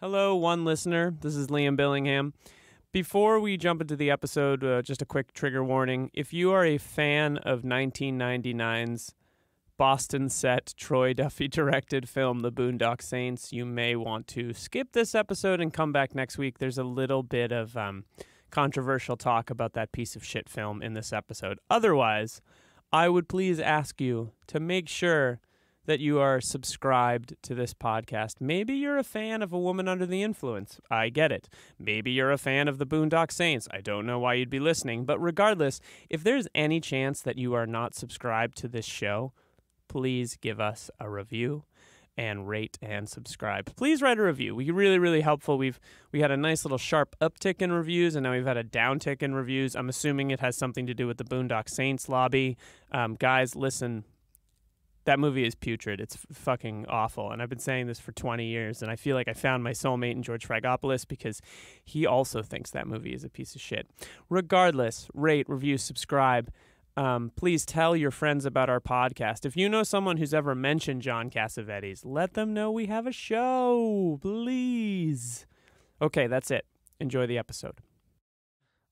Hello, one listener. This is Liam Billingham. Before we jump into the episode, just a quick trigger warning. If you are a fan of 1999's Boston set, Troy Duffy directed film, The Boondock Saints, you may want to skip this episode and come back next week. There's a little bit of controversial talk about that piece of shit film in this episode. Otherwise, I would please ask you to make sure that you are subscribed to this podcast. Maybe you're a fan of A Woman Under the Influence. I get it. Maybe you're a fan of The Boondock Saints. I don't know why you'd be listening. But regardless, if there's any chance that you are not subscribed to this show, please give us a review and rate and subscribe. Please write a review. We really, really helpful. We had a nice little sharp uptick in reviews, and now we've had a downtick in reviews. I'm assuming it has something to do with the Boondock Saints lobby. Guys, listen. That movie is putrid. It's fucking awful. And I've been saying this for 20 years, and I feel like I found my soulmate in George Fragopoulos because he also thinks that movie is a piece of shit. Regardless, rate, review, subscribe. Please tell your friends about our podcast. If you know someone who's ever mentioned John Cassavetes, let them know we have a show, please. Okay, that's it. Enjoy the episode.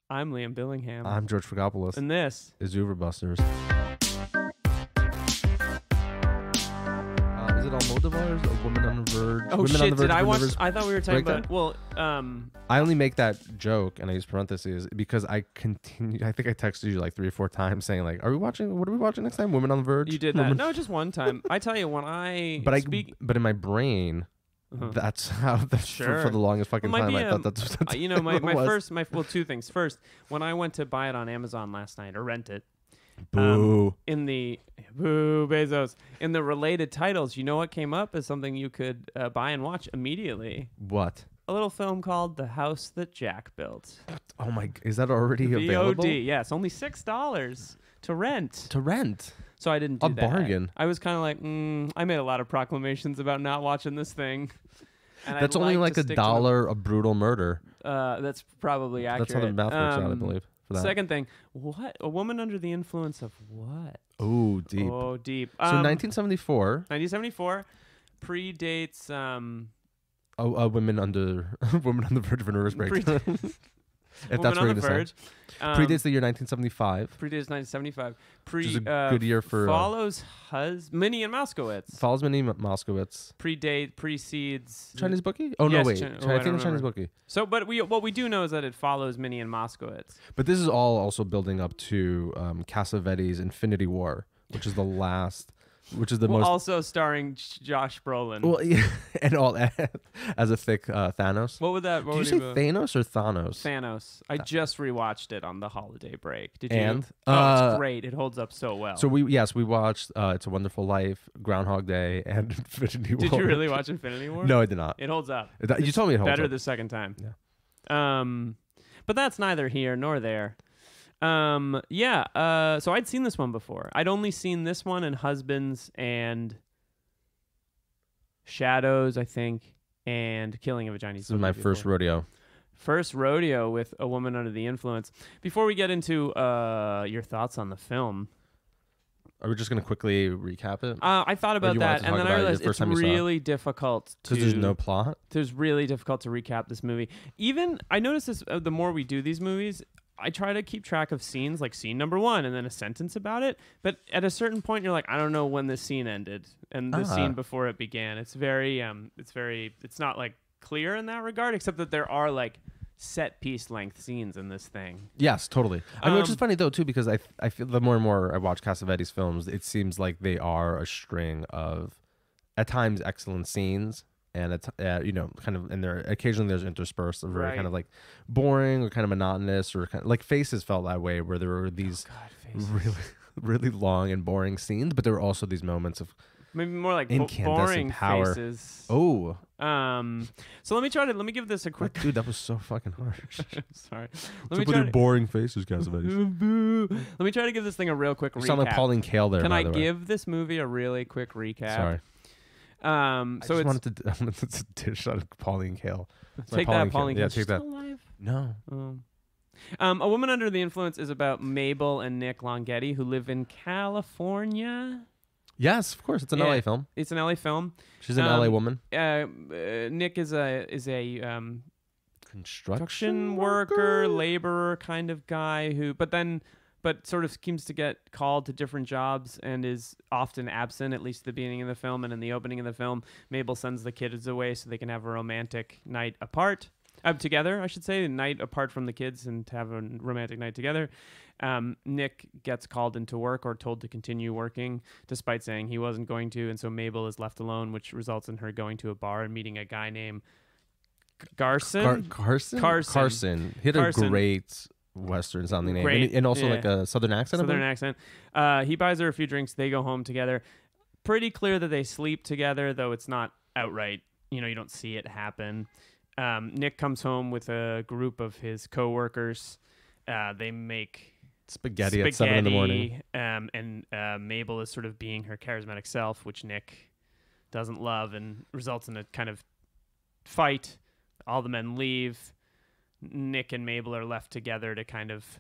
I'm Liam Billingham. I'm George Fragopoulos. And this is Uberbusters. Is it Almodovar's A Woman on the Verge? Oh, Women shit, on the Verge did I watch? Rivers I thought we were talking Breakdown? about, I only make that joke, and I use parentheses, because I think I texted you like 3 or 4 times saying like, what are we watching next time? Women on the Verge? You did that. No, just one time. I tell you, when I speak... But in my brain, that's how, for the longest fucking time, I thought that's you know, two things. First, when I went to buy it on Amazon last night, or rent it, Boo Bezos. In the related titles, you know what came up as something you could buy and watch immediately? What? A little film called The House That Jack Built. Oh my! Is that already available? VOD, yes, only $6 to rent. So I didn't do that. A bargain. I was kind of like, I made a lot of proclamations about not watching this thing. And that's only like $1 a brutal murder. That's probably accurate. That's how the math works out, I believe. Second thing, what? A Woman Under the Influence of what? Oh, deep. Oh, deep. So 1974. 1974 predates... Women on the Verge of a Nervous Breakdown. If that's what you're going to say. Predates the year 1975. Predates 1975. Which is a good year for... Follows Minnie and Moskowitz. Follows Minnie Moskowitz. Precedes... Chinese Bookie? Oh, yes, no, wait. I think Chinese Bookie. So, but what we do know is that it follows Minnie and Moskowitz. But this is all also building up to Cassavetes' Infinity War, which is the last... Which is the most... Also starring Josh Brolin. Well, yeah, and all as a thick Thanos. What would that... Did you say Thanos or Thanos? Thanos. I just rewatched it on the holiday break. Did you? And? It's great. It holds up so well. So we watched It's a Wonderful Life, Groundhog Day, and Infinity War. Did you really watch Infinity War? No, I did not. It holds up. You told me it holds up. Better the second time. Yeah. But that's neither here nor there. So I'd seen this one before. I'd only seen this one and Husbands and Shadows, I think, and Killing of a Chinese. This was my first rodeo. First rodeo with A Woman Under the Influence. Before we get into your thoughts on the film, are we just going to quickly recap it? I thought about that, and then I realized it's really difficult to... Because there's no plot? It's really difficult to recap this movie. Even, I noticed this, the more we do these movies... I try to keep track of scenes, like scene number 1, and then a sentence about it. But at a certain point, you're like, I don't know when this scene ended and the scene before it began. It's it's not like clear in that regard, except that there are like set piece length scenes in this thing. Yes, totally. I mean, which is funny though too, because I feel the more and more I watch Cassavetes films, it seems like they are a string of, at times, excellent scenes. And it's kind of, and there occasionally there's interspersed of very kind of like boring or kind of monotonous, or kind of like Faces felt that way, where there were these really, really long and boring scenes, but there were also these moments of maybe more like incandescent boring power. Faces. Oh. So let me give this a quick. Dude, that was so fucking harsh. Sorry. Boring faces, Cassavetes. Let me try to give this thing a real quick recap. You sound like Pauline Kael there. Can I give this movie a really quick recap? Sorry. I wanted to dish out Pauline Kael. Take that, Pauline Kael. Yeah, take that. Still alive? No. A Woman Under the Influence is about Mabel and Nick Longetti, who live in California. Yes, of course. It's an Yeah. LA film. It's an LA film. She's an LA woman. Nick is a Construction worker, laborer kind of guy but sort of seems to get called to different jobs and is often absent, at least at the beginning of the film. And in the opening of the film, Mabel sends the kids away so they can have a romantic night together, I should say, a night apart from the kids and to have a romantic night together. Nick gets called into work or told to continue working despite saying he wasn't going to. And so Mabel is left alone, which results in her going to a bar and meeting a guy named Carson. Carson. He had a great Western sounding name. And also like a Southern accent. He buys her a few drinks. They go home together. Pretty clear that they sleep together, though it's not outright. You don't see it happen. Nick comes home with a group of his coworkers. They make spaghetti at 7 a.m. And Mabel is sort of being her charismatic self, which Nick doesn't love, and results in a kind of fight. All the men leave. Nick and Mabel are left together to kind of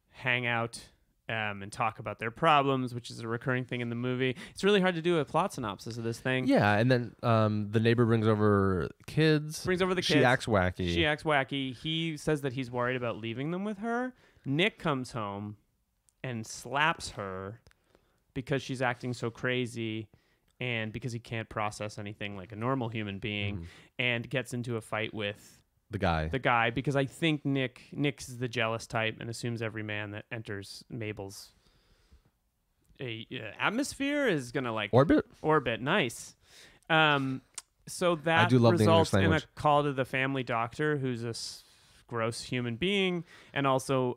hang out and talk about their problems, which is a recurring thing in the movie. It's really hard to do a plot synopsis of this thing. Yeah, and then the neighbor brings over kids. She acts wacky. He says that he's worried about leaving them with her. Nick comes home and slaps her because she's acting so crazy and because he can't process anything like a normal human being, and gets into a fight with the guy, because I think Nick's the jealous type and assumes every man that enters Mabel's atmosphere is gonna like orbit. Nice. So that results in a call to the family doctor, who's a gross human being, and also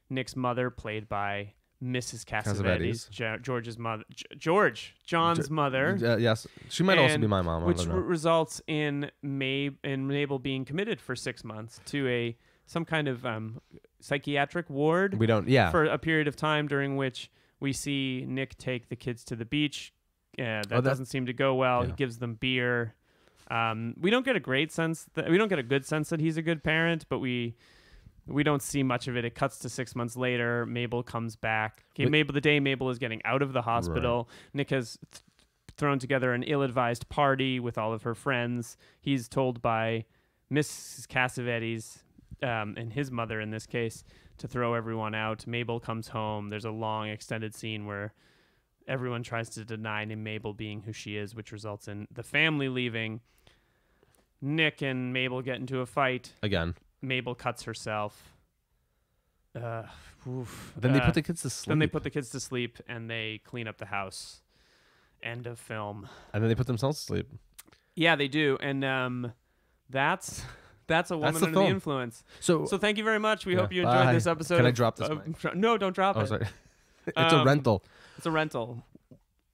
Nick's mother, played by Mrs. Cassavetes, John's mother. Yes, she might also be my mom. Which results in Mabel being committed for 6 months to some kind of psychiatric ward. For a period of time during which we see Nick take the kids to the beach. That doesn't seem to go well. Yeah. He gives them beer. We don't get a good sense that he's a good parent, but we don't see much of it. It cuts to 6 months later. Mabel comes back. The day Mabel is getting out of the hospital, right. Nick has thrown together an ill-advised party with all of her friends. He's told by Mrs. Cassavetes and his mother in this case to throw everyone out. Mabel comes home. There's a long extended scene where everyone tries to deny Mabel being who she is, which results in the family leaving. Nick and Mabel get into a fight. Again. Mabel cuts herself. Then they put the kids to sleep. And they clean up the house. End of film. And then they put themselves to sleep. Yeah, they do. And that's a woman under the influence. So thank you very much. We hope you enjoyed this episode. Can I drop this? No, don't drop it. Sorry. It's a rental. It's a rental.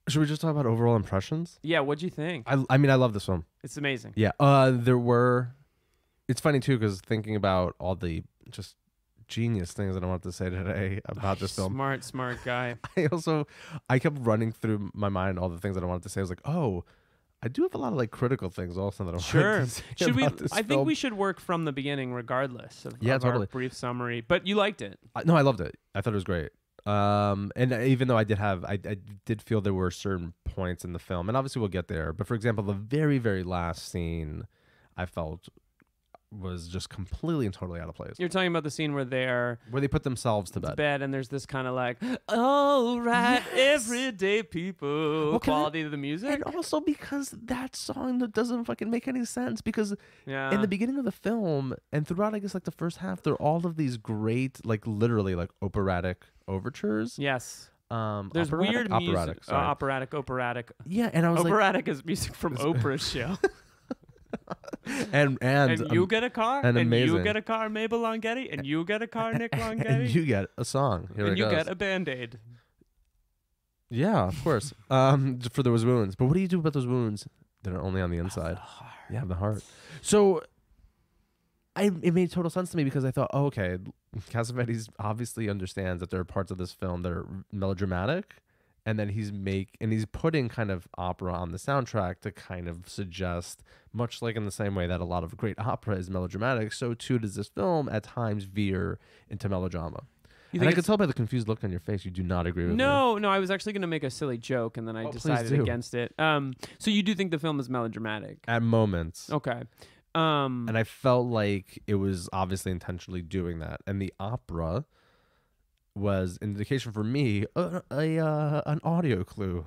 Should we just talk about overall impressions? Yeah, what'd you think? I mean, I love this film. It's amazing. Yeah. It's funny too, because thinking about all the just genius things that I wanted to say today about this film. Smart guy. I kept running through my mind all the things that I wanted to say. I was like, oh, I do have a lot of like critical things also that I wanted to say about this film. Think we should work from the beginning, regardless of our brief summary. But you liked it. No, I loved it. I thought it was great. And even though I did feel there were certain points in the film, and obviously we'll get there. But for example, the very, very last scene, I felt was just completely and totally out of place. You're talking about the scene where they put themselves to bed, and there's this kind of like, all right, everyday people quality to the music, and also because that song that doesn't fucking make any sense. Because in the beginning of the film and throughout, I guess like the first half, there are all of these great, like literally like operatic overtures. Yes. There's weird music. Operatic. Yeah, and I was operatic is music from Oprah's show. and you get a car, and you get a car, Mabel Longetti, and you get a car, Nick Longetti, and you get a song. And you get a Band-Aid. Yeah, of course. For those wounds. But what do you do about those wounds that are only on the inside? Yeah, the heart. So it made total sense to me, because I thought, oh, okay, Cassavetes obviously understands that there are parts of this film that are melodramatic, and then he's putting kind of opera on the soundtrack to kind of suggest, much like in the same way that a lot of great opera is melodramatic, so too does this film at times veer into melodrama. And I could tell by the confused look on your face, you do not agree with me. No, I was actually going to make a silly joke, and then I decided against it. So you do think the film is melodramatic? At moments. Okay. And I felt like it was obviously intentionally doing that. And the opera was an indication for me, an audio clue.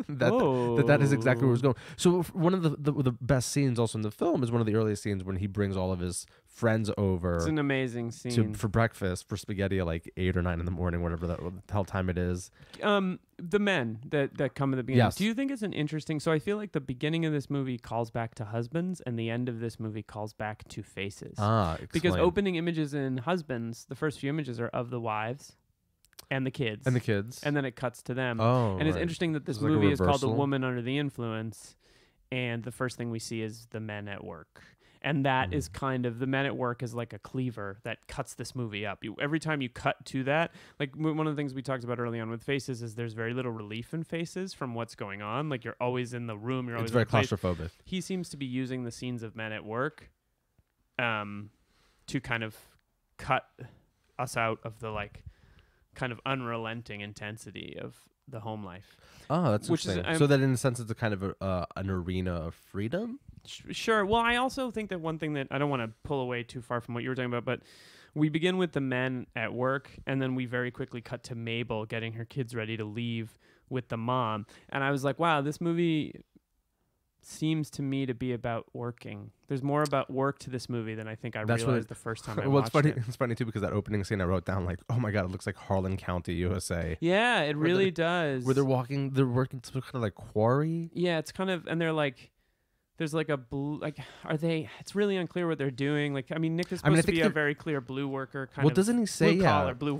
that is exactly where it was going. So one of the best scenes also in the film is one of the earliest scenes when he brings all of his friends over. It's an amazing scene. For breakfast, for spaghetti at like 8 or 9 in the morning, whatever the hell time it is. The men that come in the beginning. Yes. Do you think it's an interesting... So I feel like the beginning of this movie calls back to Husbands, and the end of this movie calls back to Faces. Because opening images in Husbands, the first few images are of the wives and the kids. And then it cuts to them. And it's interesting that this movie is called The Woman Under the Influence, and the first thing we see is the men at work. And that is kind of, the men at work is like a cleaver that cuts this movie up. Every time you cut to that, like one of the things we talked about early on with Faces is there's very little relief in Faces from what's going on. Like you're always in the room. You're always very claustrophobic. He seems to be using the scenes of men at work to kind of cut us out of the like kind of unrelenting intensity of the home life. Oh, that's interesting. So that in a sense it's a kind of an arena of freedom? Sure. Well, I also think that one thing that I don't want to pull away too far from what you were talking about, but we begin with the men at work, and then we very quickly cut to Mabel getting her kids ready to leave with the mom. And I was like, wow, this movie seems to me to be about working. There's more about work to this movie than I think I realized the first time I watched it. It's funny too because that opening scene I wrote down like, oh my god, it looks like Harlan County, USA. Yeah, it really does. Where they're working some kind of like quarry. Yeah, it's kind of, and they're like, there's like a blue, like, are they, it's really unclear what they're doing. Like, I mean, Nick is supposed to be a very clear blue worker kind of. Well, doesn't he say, blue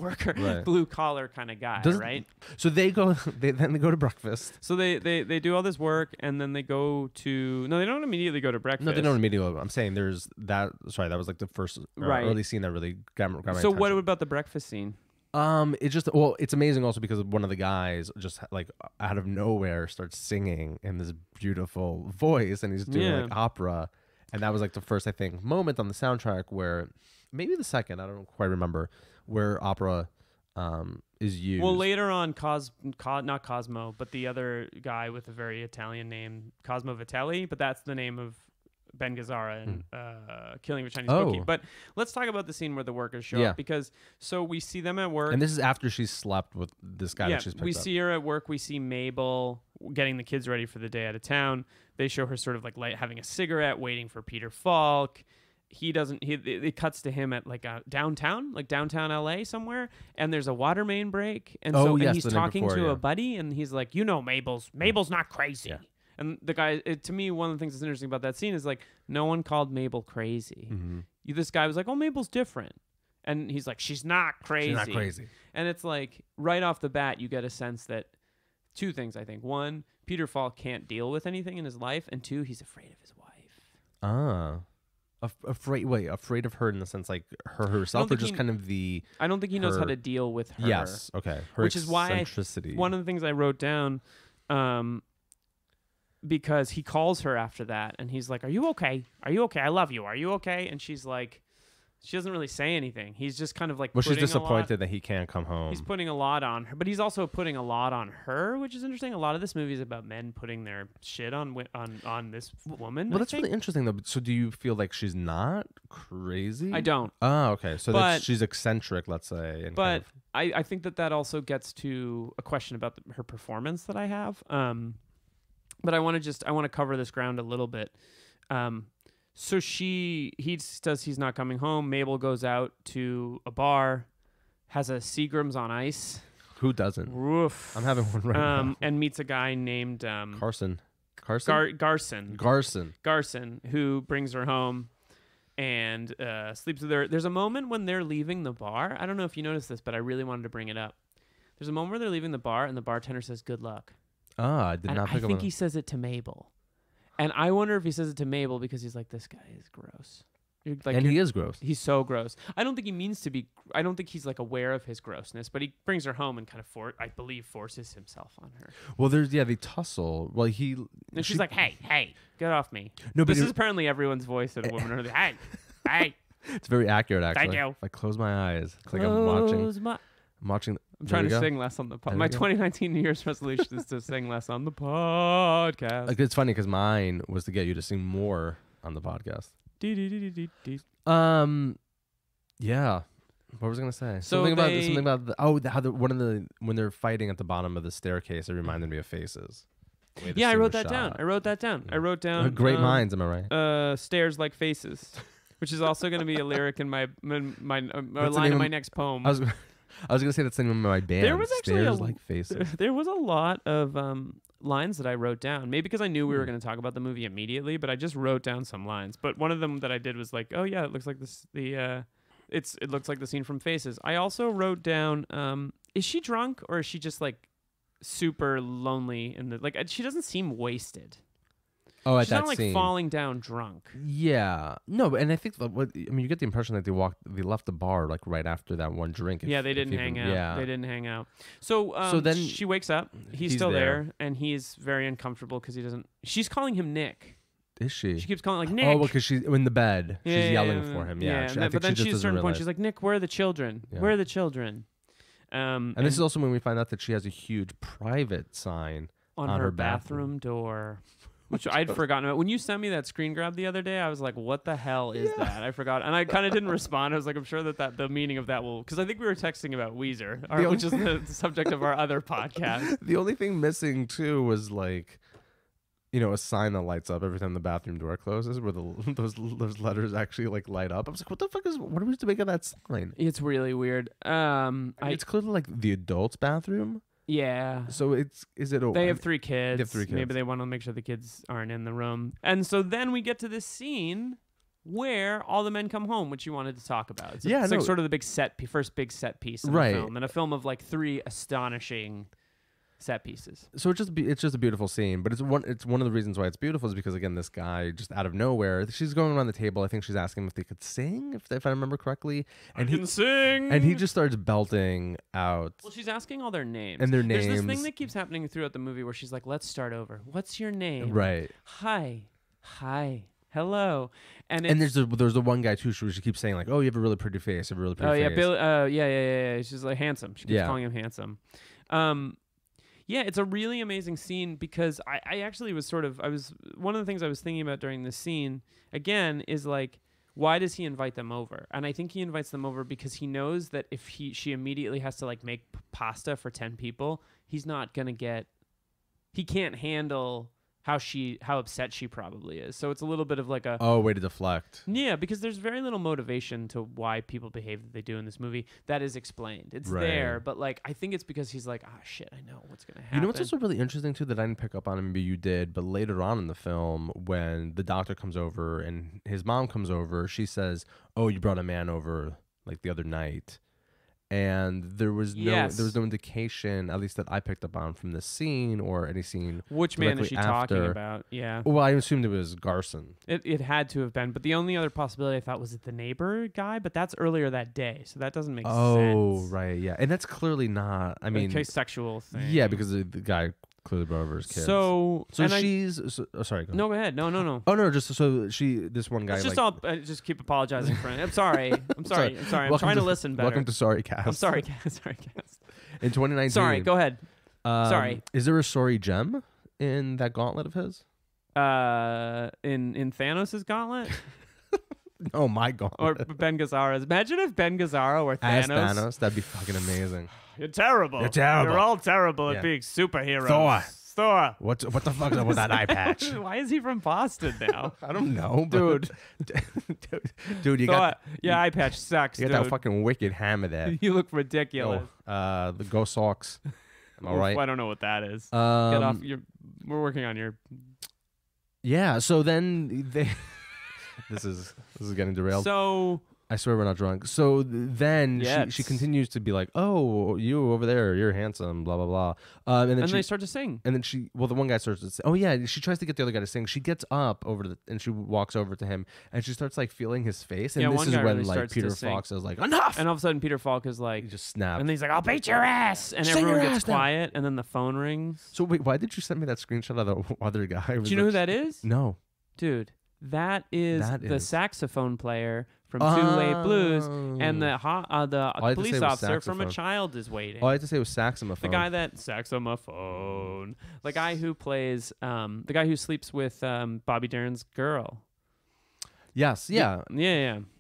collar kind of guy, right? So they go to breakfast. So they do all this work, and then they go to, no, they don't immediately go to breakfast. No, they don't immediately. I'm saying there's that, sorry, that was like the first early scene that really got my attention. So what about the breakfast scene? It's amazing also because one of the guys just like out of nowhere starts singing in this beautiful voice, and he's doing like opera, and that was like the first, I think, moment on the soundtrack where, maybe the second, I don't quite remember, where opera is used. Well, later on, not Cosmo, but the other guy with a very Italian name, Cosmo Vitelli, but that's the name of Ben Gazzara and Killing of a Chinese Bookie. But let's talk about the scene where the workers show up, because so we see them at work. And this is after she's slept with this guy that she's picked up. We see her at work. We see Mabel getting the kids ready for the day out of town. They show her sort of like having a cigarette, waiting for Peter Falk. It cuts to him at like downtown LA somewhere, and there's a water main break. And and he's talking to a buddy, and he's like, Mabel's not crazy. Yeah. And the guy, to me, one of the things that's interesting about that scene is like, no one called Mabel crazy. Mm-hmm. This guy was like, oh, Mabel's different. And he's like, she's not crazy. She's not crazy. And it's like, right off the bat, you get a sense that two things, I think. One, Peter Falk can't deal with anything in his life. And two, he's afraid of his wife. Afraid of her in the sense like her herself, or just kind of the... I don't think he knows how to deal with her. Yes, okay. Her which is why one of the things I wrote down... because he calls her after that, and he's like, are you okay? Are you okay? I love you. Are you okay? And she's like, she doesn't really say anything. He's just kind of like, well, she's disappointed that he can't come home. He's putting a lot on her, but he's also putting a lot on her, which is interesting. A lot of this movie is about men putting their shit on this woman. Well, that's really interesting though. So do you feel like she's not crazy? I don't. Oh, okay. So she's eccentric, let's say. And but I think that also gets to a question about her performance that I have. But I want to cover this ground a little bit. So he says he's not coming home. Mabel goes out to a bar, has a Seagram's on ice. Who doesn't? Woof. I'm having one right now. And meets a guy named Garson, who brings her home and sleeps with her. There's a moment when they're leaving the bar. I don't know if you noticed this, but I really wanted to bring it up. There's a moment where they're leaving the bar, and the bartender says, "Good luck." I did not pick up on that. I think he says it to Mabel. And I wonder if he says it to Mabel because he's like, this guy is gross. He is gross. He's so gross. I don't think he means to be. I don't think he's like aware of his grossness, but he brings her home and kind of, I believe, forces himself on her. Well, they tussle. Well, and she's like, hey, get off me. No, but this is apparently everyone's voice of a woman. Hey. It's very accurate, actually. Thank you. If I close my eyes, it's like I'm watching. I'm watching. I'm trying to sing less on the podcast. My 2019 New Year's resolution is to sing less on the podcast. Like, it's funny because mine was to get you to sing more on the podcast. Yeah. What was I gonna say? So something about when they're fighting at the bottom of the staircase. It reminded me of Faces. Yeah, I wrote that down. I wrote down. Great minds, am I right? Stairs like faces, which is also going to be a lyric in my line in my next poem. I was gonna say that's the name of my band. There was actually Stairs like Faces. There was a lot of lines that I wrote down. Maybe because I knew we were going to talk about the movie immediately, but I just wrote down some lines. But one of them that I did was like, oh yeah, it looks like this. It looks like the scene from Faces. I also wrote down, is she drunk or is she just like super lonely she doesn't seem wasted. Oh, at she's that not like scene. Falling down drunk. Yeah, no, and I think you get the impression that they left the bar like right after that one drink. They didn't hang out. Yeah, they didn't hang out. So then she wakes up. He's still there, and he's very uncomfortable because he doesn't. She's calling him Nick. Is she? She keeps calling like Nick. Oh, because she's in the bed. She's yelling for him. Yeah. But then she's at a certain point, she's like, Nick, where are the children? Yeah. Where are the children? And this is also when we find out that she has a huge private sign on her bathroom door, which I'd forgotten about. When you sent me that screen grab the other day, I was like, what the hell is that? I forgot. And I kind of didn't respond. I was like, I'm sure that the meaning of that will... Because I think we were texting about Weezer, which is the subject of our other podcast. The only thing missing, too, was like... a sign that lights up every time the bathroom door closes, where those letters actually like light up. I was like, what are we to make of that sign? It's really weird. It's clearly like the adult's bathroom. Yeah. So they have 3 kids. They have 3 kids. Maybe they want to make sure the kids aren't in the room. And so then we get to this scene where all the men come home, which you wanted to talk about. It's like sort of the first big set piece in the film, and a film of like 3 astonishing set pieces. So it's just a beautiful scene, but it's one of the reasons why it's beautiful is because, again, this guy just out of nowhere, she's going around the table. I think she's asking him if they could sing, if I remember correctly. And he can sing, and he just starts belting out. Well, she's asking all their names, and their names. There's this thing that keeps happening throughout the movie where she's like, "Let's start over. What's your name?" Right. Hi. Hello. And there's the one guy too. She keeps saying like, "Oh, you have a really pretty face. You have a really pretty face." Bill. Yeah. She's like handsome. She keeps calling him handsome. Yeah, it's a really amazing scene because I actually was one of the things I was thinking about during this scene, again, is like, why does he invite them over? And I think he invites them over because he knows that if she immediately has to like make pasta for 10 people, he can't handle how upset she probably is. So it's a little bit of like a way to deflect. Yeah, because there's very little motivation to why people behave that they do in this movie that is explained. It's there, but like I think it's because he's like, shit, I know what's gonna happen. You know what's also really interesting too that I didn't pick up on, and maybe you did, but later on in the film when the doctor comes over and his mom comes over, she says, "Oh, you brought a man over like the other night." And there was no indication, at least that I picked up on from this scene or any scene. Which man is she talking about? Yeah. Well, I assumed it was Garson. It had to have been, but the only other possibility I thought was it the neighbor guy, but that's earlier that day, so that doesn't make sense. Oh, right, yeah, and that's clearly not. I mean, a sexual thing. Yeah, because the guy clearly brought over his kids. So she's sorry. Go ahead. No. Oh no, just so this one guy. Let's just keep apologizing for it. I'm sorry. I'm sorry. I'm trying to listen better. Welcome to Sorry Cast. I'm sorry, Cast. In 2019. Sorry. Go ahead. Sorry. Is there a sorry gem in that gauntlet of his? In Thanos' gauntlet. Oh my God. Or Ben Gazzara's. Imagine if Ben Gazzara were Thanos. As Thanos, that'd be fucking amazing. You're terrible. You're all terrible at being superheroes. Thor. What the fuck's up with that eye patch? Why is he from Boston now? I don't know, dude. Dude, you got eye patch sucks. You got that fucking wicked hammer there. You look ridiculous. The Go Sox. Am I right? I don't know what that is. Get off. We're working on your. Yeah. So then they. This is getting derailed. So I swear we're not drunk. So then she continues to be like, "Oh, you over there, you're handsome, blah blah blah," and then they start to sing. And then the one guy starts to sing. Oh yeah, she tries to get the other guy to sing. She gets up and she walks over to him and she starts like feeling his face. And this is when really like Peter Falk is like, "Enough!" And all of a sudden Peter Falk is like, he just snaps. And he's like, "I'll beat your ass!" And everyone gets quiet. And then the phone rings. So wait, why did you send me that screenshot of the other guy? Do you know who that is? No, dude. That is the saxophone player from Two Late Blues, and the police officer from A Child Is Waiting. All I had to say was saxophone. The guy that saxophone, the guy who plays, the guy who sleeps with Bobby Darin's girl. Yes, yeah.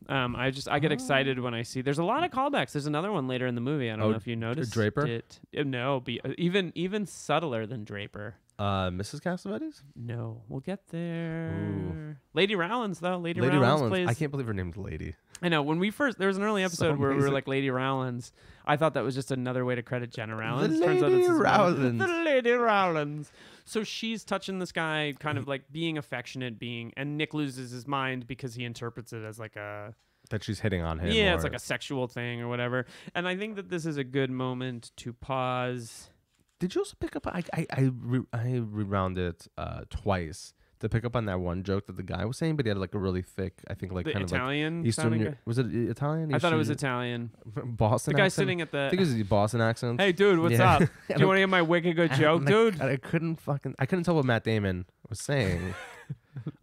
I get excited when I see. There's a lot of callbacks. There's another one later in the movie. I don't know if you noticed Draper? it. No, even subtler than Draper. Mrs. Cassavetes? No, we'll get there. Ooh. Lady Rowlands, though. Lady Rowlands plays. I can't believe her name's Lady. I know. When we first, there was an early episode where we were like Lady Rowlands. I thought that was just another way to credit Jenna Rowlands. Turns out it's the Lady Rowlands. So she's touching this guy, kind of like being affectionate, and Nick loses his mind because he interprets it as like a that she's hitting on him. Yeah, it's like a sexual thing or whatever. And I think that this is a good moment to pause. Did you also pick up? I rewound it twice to pick up on that one joke that the guy was saying, but he had like a really thick, I think, like the kind Italian of like Eastern. Was it Italian? I thought it was Italian. Boston. The guy accent? sitting at the. I think it was the Boston accent. Hey, dude, what's up? Do you want to hear my wicked good joke, dude? I couldn't tell what Matt Damon was saying.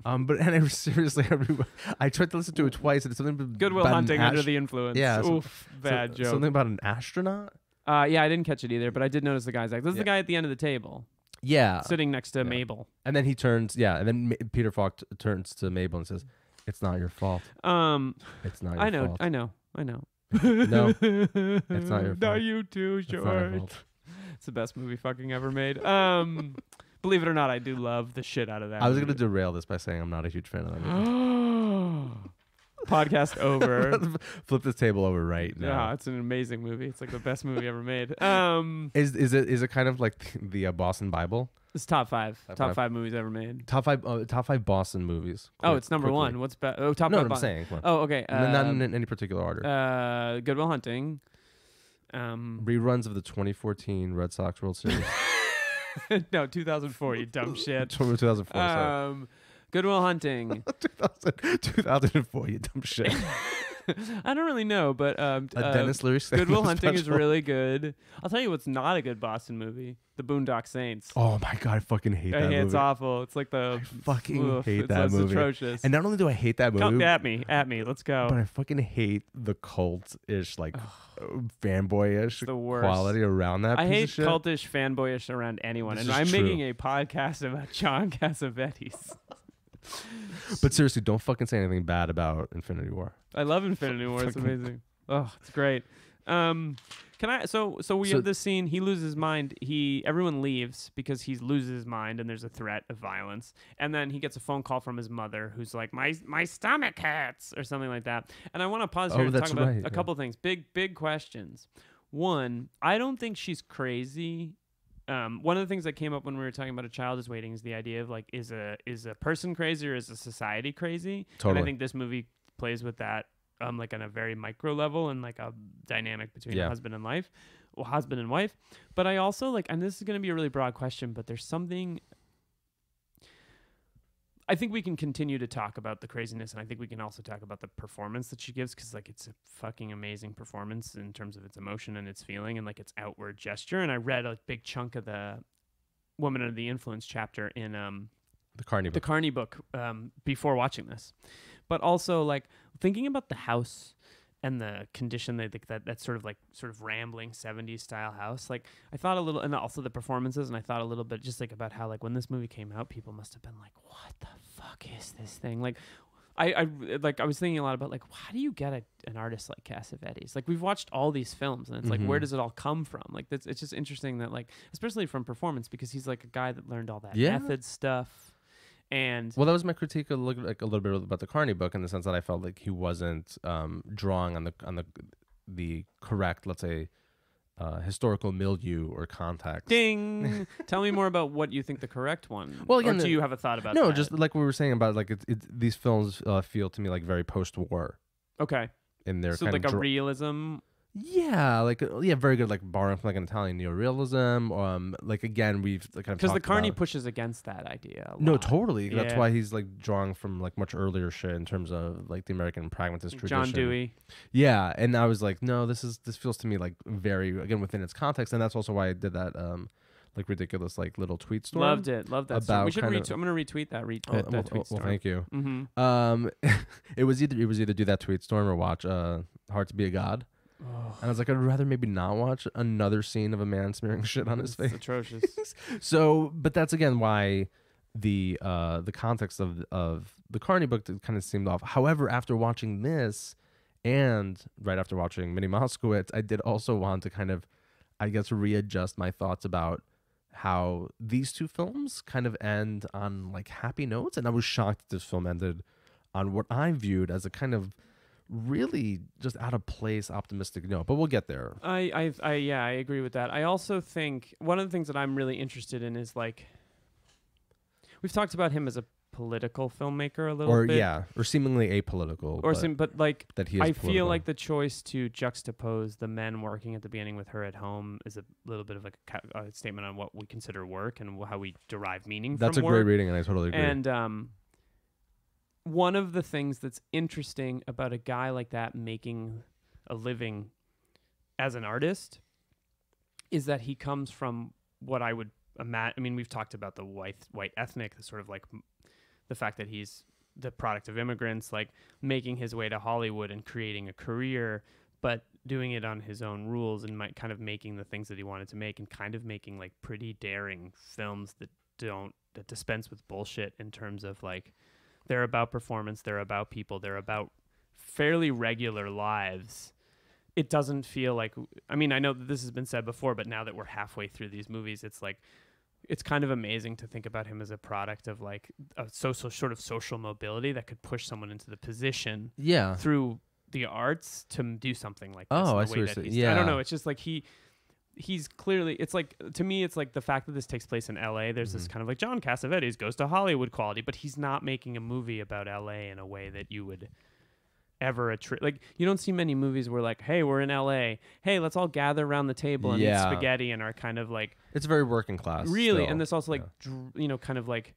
I tried to listen to it twice, and it's something. Good Will Hunting under the influence. Yeah. Oof, bad joke. Something about an astronaut. Yeah, I didn't catch it either, but I did notice the guy's act. This is the guy at the end of the table. Yeah. Sitting next to Mabel. And then he turns, and then Peter Falk turns to Mabel and says, "It's not your fault." It's not your fault. I know. No, it's not your fault. Not you too, George. It's the best movie fucking ever made. Believe it or not, I do love the shit out of that. I was going to derail this by saying I'm not a huge fan of that movie. Podcast over. Flip this table over right now. Yeah, it's an amazing movie. It's like the best movie ever made. Is it kind of like the Boston Bible? It's top five movies ever made. Top five Boston movies. It's number one. What's top five? No, I'm saying. Oh, okay. Not in any particular order. Good Will Hunting. Reruns of the 2014 Red Sox World Series. No, 2004. You dumb shit. 2004. Sorry. Good Will Hunting. 2004, you dumb shit. I don't really know, but Dennis Leary Good Will Hunting is really good. I'll tell you what's not a good Boston movie. The Boondock Saints. Oh my god, I fucking hate that movie. It's awful. It's like the I fucking hate that movie. It's atrocious. And not only do I hate that movie, come at me. Let's go. But I fucking hate the cult-ish, like fanboyish quality around that. I piece hate of shit. cultish fanboyish around anyone, and I'm making a podcast about John Cassavetes. But seriously, don't fucking say anything bad about Infinity War. I love Infinity War. It's amazing. Oh, it's great. Can I? So we have this scene. He loses his mind. Everyone leaves because he loses his mind, and there's a threat of violence. And then he gets a phone call from his mother, who's like, "My stomach hurts," or something like that. And I want to pause here and talk about a couple things. Big questions. One, I don't think she's crazy. One of the things that came up when we were talking about A Child Is Waiting is the idea of like, is a person crazy or is a society crazy? Totally. And I think this movie plays with that, like on a very micro level and like a dynamic between husband and wife. But I also like, and this is going to be a really broad question, but there's something. I think we can continue to talk about the craziness, and I think we can also talk about the performance that she gives, because like it's a fucking amazing performance in terms of its emotion and its feeling and like its outward gesture. And I read a big chunk of the Woman Under the Influence chapter in the Carney book before watching this, but also like thinking about the house and the condition that sort of rambling 70s style house. Like I thought a little, and also the performances, and I thought a little bit just like about how like when this movie came out, people must have been like, what the fuck is this thing? Like I was thinking a lot about like, how do you get an artist like Cassavetes? Like we've watched all these films, and it's like, where does it all come from? Like it's just interesting that like, especially from performance, because he's like a guy that learned all that method stuff. And that was my critique a little bit about the Carney book, in the sense that I felt like he wasn't drawing on the correct, let's say, historical milieu or context. Ding! Tell me more about what you think the correct one. Well, again, or do you have a thought about? No, that? just like we were saying about like these films feel to me like very post-war. Okay. In their so kind like of a realism. Yeah, very good, like borrowing from like an Italian neorealism. Like again, we've kind of because the Carney pushes against that idea. No, totally. Yeah. That's why he's like drawing from like much earlier shit in terms of like the American pragmatist tradition. John Dewey. Yeah, and I was like, no, this feels to me like very, again, within its context, and that's also why I did that like ridiculous like little tweet storm. Loved that. About Storm. We should kind I'm gonna retweet that. well, Tweet storm. well, thank you. Mm-hmm. It was either do that tweet storm or watch Hard to Be a God. And I was like, I'd rather maybe not watch another scene of a man smearing shit on his face. It's atrocious. So, but that's again why the context of the Carney book kind of seemed off. However, after watching this and right after watching Minnie Moskowitz, I did also want to kind of, I guess, readjust my thoughts about how these two films kind of end on like happy notes. And I was shocked that this film ended on what I viewed as a kind of really just out of place optimistic note, but we'll get there. I agree with that. I also think one of the things that I'm really interested in is like we've talked about him as a political filmmaker a little bit, or seemingly apolitical, but like that he is I political. feel like the choice to juxtapose the men working at the beginning with her at home is a little bit of like a statement on what we consider work and how we derive meaning That's from work. Great reading, and I totally agree. And one of the things that's interesting about a guy like that making a living as an artist is that he comes from what I would imagine. I mean, we've talked about the white ethnic, the sort of like the fact that he's the product of immigrants, like making his way to Hollywood and creating a career, but doing it on his own rules and kind of making the things that he wanted to make and kind of making like pretty daring films that dispense with bullshit in terms of like, they're about performance, they're about people, they're about fairly regular lives. It doesn't feel like, I mean, I know that this has been said before, but now that we're halfway through these movies, it's like, it's kind of amazing to think about him as a product of like a social mobility that could push someone into the position through the arts to do something like this. Oh, I see. I don't know. It's just like he's clearly, it's like, to me, it's like the fact that this takes place in LA, there's this kind of like John Cassavetes goes to Hollywood quality, but he's not making a movie about LA in a way that you would ever like, you don't see many movies where like, hey, we're in LA, hey, let's all gather around the table and eat spaghetti and are kind of like, it's very working class. Really. Still. And this also like, kind of like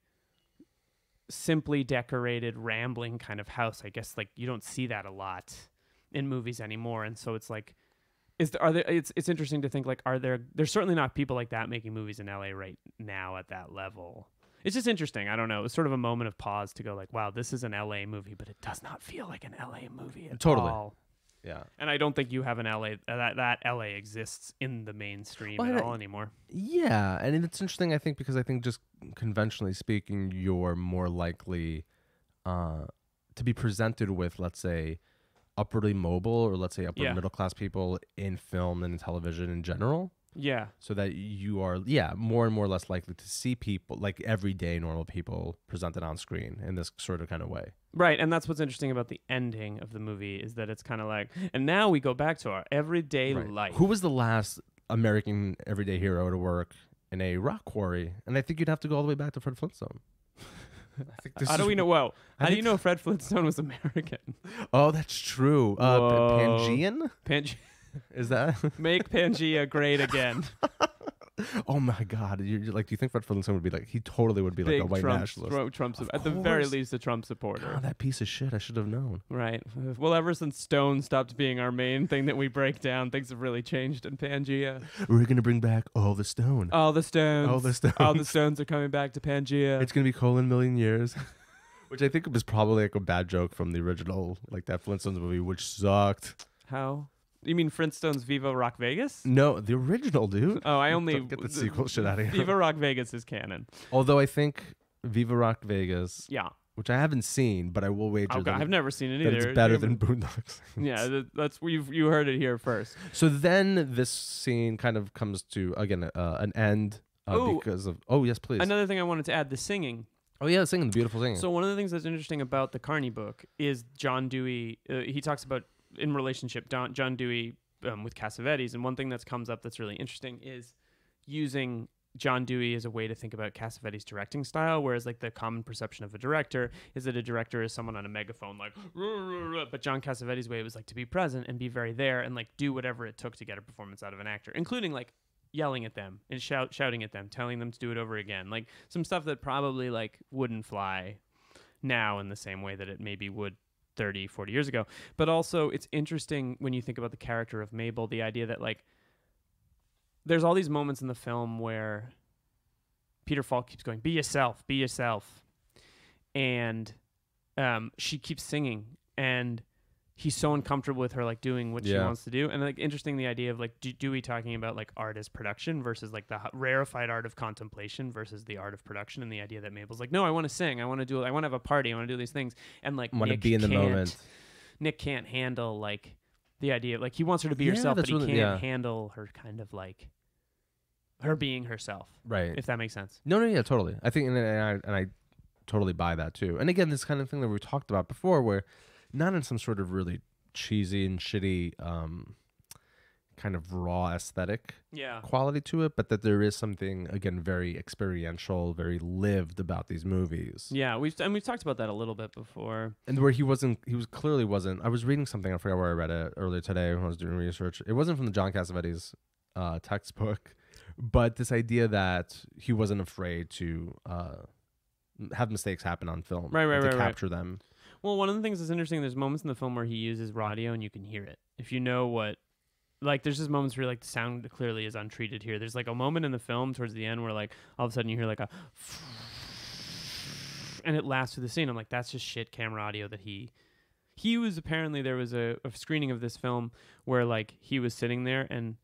simply decorated, rambling kind of house. I guess like you don't see that a lot in movies anymore. And so it's like, it's interesting to think like, there's certainly not people like that making movies in LA right now at that level. It's just interesting. I don't know. It's sort of a moment of pause to go like, wow, this is an LA movie, but it does not feel like an LA movie at all. Yeah. And I don't think you have an LA, that LA exists in the mainstream at all anymore. Yeah. And it's interesting, I think, because I think just conventionally speaking, you're more likely to be presented with, let's say, upwardly mobile or let's say upper middle class people in film and in television in general. Yeah. So that you are, more and more less likely to see people, like everyday normal people presented on screen in this sort of kind of way. Right. And that's what's interesting about the ending of the movie is that it's kind of like, and now we go back to our everyday life. Who was the last American everyday hero to work in a rock quarry? And I think you'd have to go all the way back to Fred Flintstone. How do we know? Well, how do you know Fred Flintstone was American? Oh, that's true. Pangean? Is that make Pangea great again? Oh my God! You're like, do you think Fred Flintstone would be like? He totally would be like a white nationalist. Trump, at the very least, a Trump supporter. God, that piece of shit! I should have known. Right. Well, ever since Stone stopped being our main thing that we break down, things have really changed in Pangea. We're gonna bring back all the Stone. All the Stones. All the Stones. All the Stones are coming back to Pangea. It's gonna be colon million years. Which I think was probably like a bad joke from the original, like that Flintstones movie, which sucked. How? You mean Flintstones Viva Rock Vegas? No, the original, dude. Oh, I only get the sequel shit out of here. Viva Rock Vegas is canon. Although I think Viva Rock Vegas, which I haven't seen, but I will wager I've never seen it either. It's better than Boondocks. Yeah, that's you heard it here first. So then this scene kind of comes to again an end because of yes, please. Another thing I wanted to add: the singing. Oh yeah, singing, the beautiful singing. So one of the things that's interesting about the Carney book is John Dewey. He talks about in relationship John Dewey with Cassavetes, and one thing that comes up that's really interesting is using John Dewey as a way to think about Cassavetes' directing style, whereas like the common perception of a director is that a director is someone on a megaphone like, but John Cassavetes' way was like to be present and be very there and like do whatever it took to get a performance out of an actor, including like yelling at them and shouting at them, telling them to do it over again, like some stuff that probably like wouldn't fly now in the same way that it maybe would 30, 40 years ago. But also it's interesting when you think about the character of Mabel, the idea that like there's all these moments in the film where Peter Falk keeps going, be yourself, be yourself. And she keeps singing, and he's so uncomfortable with her like doing what she wants to do. And like interesting, the idea of like Dewey talking about like art as production versus like the rarefied art of contemplation versus the art of production, and the idea that Mabel's like, no, I want to sing, I want to have a party, I want to do these things, and like want to be in the moment. Nick can't handle like the idea of, like, he wants her to be herself, but he can't handle her kind of like her being herself, right? If that makes sense. No, yeah, totally. I think, and I totally buy that too. And again, this kind of thing that we talked about before, where not in some sort of really cheesy and shitty kind of raw aesthetic quality to it, but that there is something, again, very experiential, very lived about these movies. Yeah, we've talked about that a little bit before. And where he clearly wasn't. I was reading something, I forgot where I read it earlier today when I was doing research. It wasn't from the John Cassavetes textbook, but this idea that he wasn't afraid to have mistakes happen on film, to capture them. Well, one of the things that's interesting, there's moments in the film where he uses radio and you can hear it. If you know what, like, there's just moments where like the sound clearly is untreated here. There's like a moment in the film towards the end where like all of a sudden you hear like a and it lasts through the scene. I'm like, that's just shit camera audio that he was apparently, there was a screening of this film where like he was sitting there and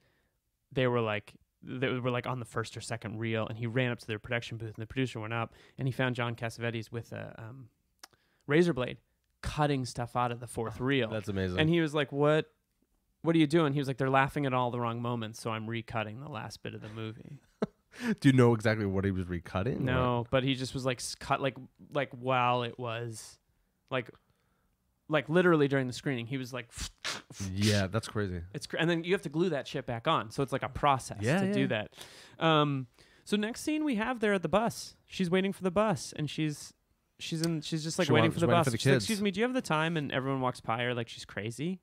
they were like on the first or second reel, and he ran up to their production booth and the producer went up and he found John Cassavetes with a razor blade cutting stuff out of the fourth reel. That's amazing. And he was like, what are you doing? He was like, they're laughing at all the wrong moments, so I'm recutting the last bit of the movie. Do you know exactly what he was recutting? No, but he just was like cut like while it was like literally during the screening, he was like, yeah, that's crazy. And then you have to glue that shit back on, so it's like a process to do that. So next scene we have there at the bus. She's waiting for the bus, and she's just like waiting for the bus. She's like, excuse me, do you have the time? And everyone walks by her like she's crazy,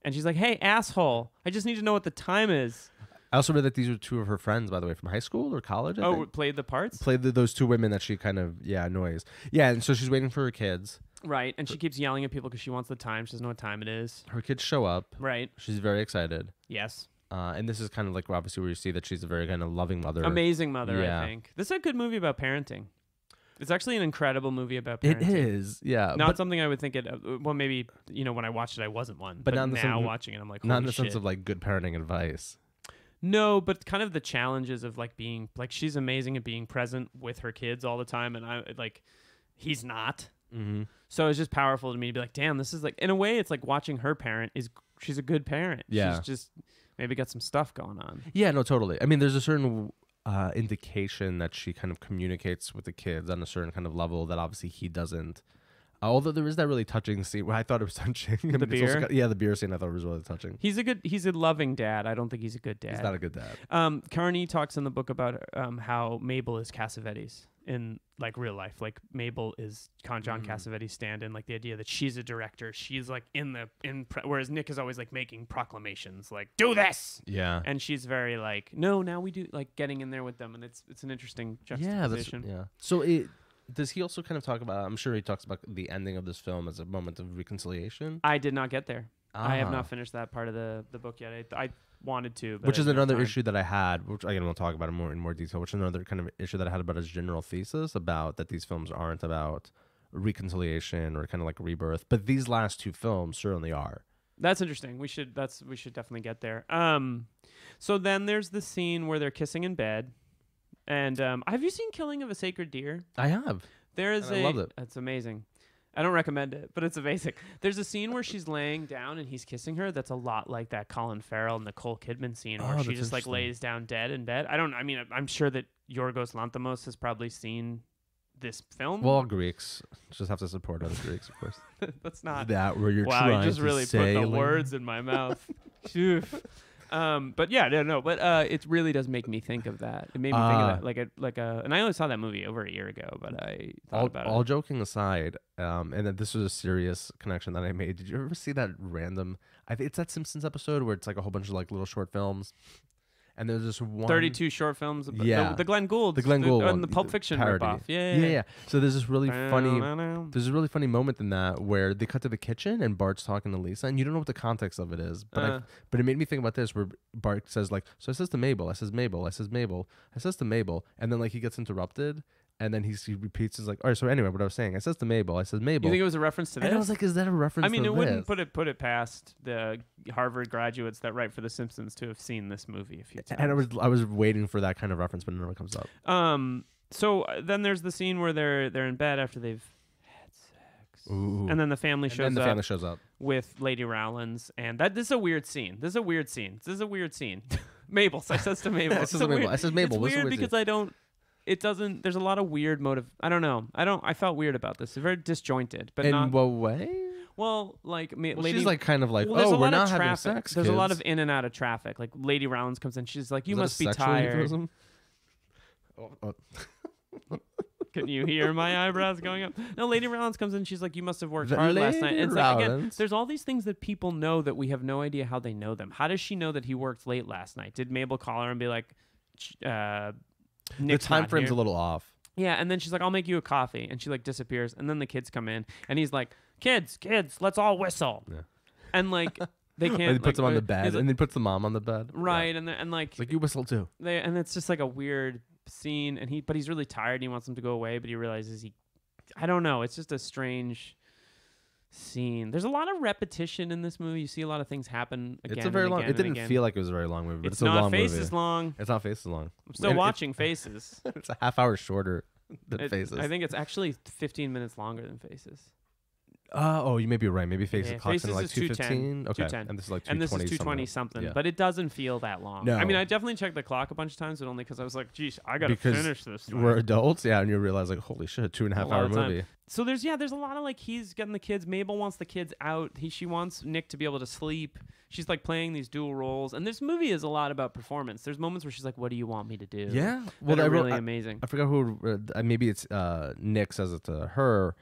and she's like, hey, asshole, I just need to know what the time is. I also read that these were two of her friends, by the way, from high school or college. I think. Played the parts? Played those two women that she kind of, annoys. Yeah, and so she's waiting for her kids. Right, and she keeps yelling at people because she wants the time. She doesn't know what time it is. Her kids show up. Right. She's very excited. Yes. And this is kind of like obviously where you see that she's a very kind of loving mother. Amazing mother, I think. This is a good movie about parenting. It's actually an incredible movie about parenting. It is, yeah. Not something I would think it. Well, maybe when I watched it, I wasn't one. But now watching it, I'm like, holy not in the shit. sense of like good parenting advice. No, but kind of the challenges of like being like, she's amazing at being present with her kids all the time, and I like, he's not. Mm-hmm. So it's just powerful to me to be like, damn, this is like, in a way, it's like watching her parent. She's a good parent. Yeah, she's just maybe got some stuff going on. Yeah, no, totally. I mean, there's a certain indication that she kind of communicates with the kids on a certain kind of level that obviously he doesn't. Although there is that really touching scene where I thought it was touching. The beer? The beer scene I thought was really touching. He's a loving dad. I don't think he's a good dad. He's not a good dad. Carney talks in the book about how Mabel is Cassavetes in like real life. Like Mabel is John Cassavetes' stand-in. Like the idea that she's a director. She's like whereas Nick is always like making proclamations like, do this. Yeah. And she's very like, no, now we do, like getting in there with them. And it's an interesting juxtaposition. Yeah. So does he also kind of talk about, I'm sure he talks about the ending of this film as a moment of reconciliation? I did not get there. I have not finished that part of the book yet. I wanted to. But which is another issue that I had, which again, we'll talk about it in more detail, which is another kind of issue that I had about his general thesis about that these films aren't about reconciliation or kind of like rebirth. But these last two films certainly are. That's interesting. We should definitely get there. So then there's the scene where they're kissing in bed. And have you seen Killing of a Sacred Deer? I have. I love it. It's amazing. I don't recommend it, but it's amazing. There's a scene where she's laying down and he's kissing her. That's a lot like that Colin Farrell and Nicole Kidman scene where she just like lays down dead in bed. I'm sure that Yorgos Lanthimos has probably seen this film. Well, Greeks just have to support other Greeks, of course. That's not that where you're trying to say. Wow, you just really put the words in my mouth. But yeah, no, but it really does make me think of that. It made me think of that, and I only saw that movie over a year ago, but I thought about it. All joking aside, and that this was a serious connection that I made. Did you ever see that random? It's that Simpsons episode where it's like a whole bunch of like little short films, And there's this one 32 short films. Yeah. The Glenn Gould. The Glenn Gould one, and the Pulp Fiction parody. ripoff. Yeah. So there's this really funny moment in that where they cut to the kitchen and Bart's talking to Lisa, and you don't know what the context of it is. But it made me think about this, where Bart says like, so I says to Mabel, I says to Mabel, and then like he gets interrupted. And then he repeats, is like, all right, so anyway, what I was saying, I says to Mabel. You think it was a reference to this? And I was like, is that a reference to this? I mean, it wouldn't put it past the Harvard graduates that write for The Simpsons to have seen this movie a few times. And I was waiting for that kind of reference, but it never comes up. So then there's the scene where they're in bed after they've had sex. Ooh. And then the family shows up with Lady Rowlands. And this is a weird scene. This is a weird scene. Mabel. So I says to Mabel. I says Mabel. It's weird because there's a lot of weird motive. I don't know. I felt weird about this. It's very disjointed, but in what way? Well, like she's like kind of like, well, we're not having sex. There's kids. a lot of in and out of traffic. Like Lady Rowlands comes in, she's like, you must be tired. Can you hear my eyebrows going up? No, Lady Rowlands comes in, she's like, you must have worked hard last night. And it's like, again, there's all these things that people know that we have no idea how they know them. How does she know that he worked late last night? Did Mabel call her and be like, the time frame's a little off. Yeah, and then she's like, I'll make you a coffee. And she like disappears. And then the kids come in and he's like, kids, let's all whistle. Yeah. And like they can't. He puts them on the bed, and he puts the mom on the bed. Right, yeah. and like it's like you whistle too. And it's just like a weird scene. And but he's really tired. And he wants them to go away, but he realizes I don't know. It's just a strange scene. There's a lot of repetition in this movie. You see a lot of things happen again. It's a very long. It didn't feel like it was a very long movie, but it's a long movie. It's not Faces long. It's not Faces long. I'm still watching Faces. It's a half hour shorter than Faces. I think it's actually 15 minutes longer than Faces. You may be right. Maybe Faces clocks in like 2:15. Okay, 2:10. And this is like 2:20. And this is 2:20 something. Yeah. But it doesn't feel that long. No. I mean, I definitely checked the clock a bunch of times, but only because I was like, geez, I gotta finish this thing. We're adults, yeah, and you realize like, holy shit, 2.5 hour movie. So there's a lot of like he's getting the kids. Mabel wants the kids out. She wants Nick to be able to sleep. She's like playing these dual roles, and this movie is a lot about performance. There's moments where she's like, "What do you want me to do?" Yeah, well, they're really amazing. I forgot who. Maybe it's Nick says it to her.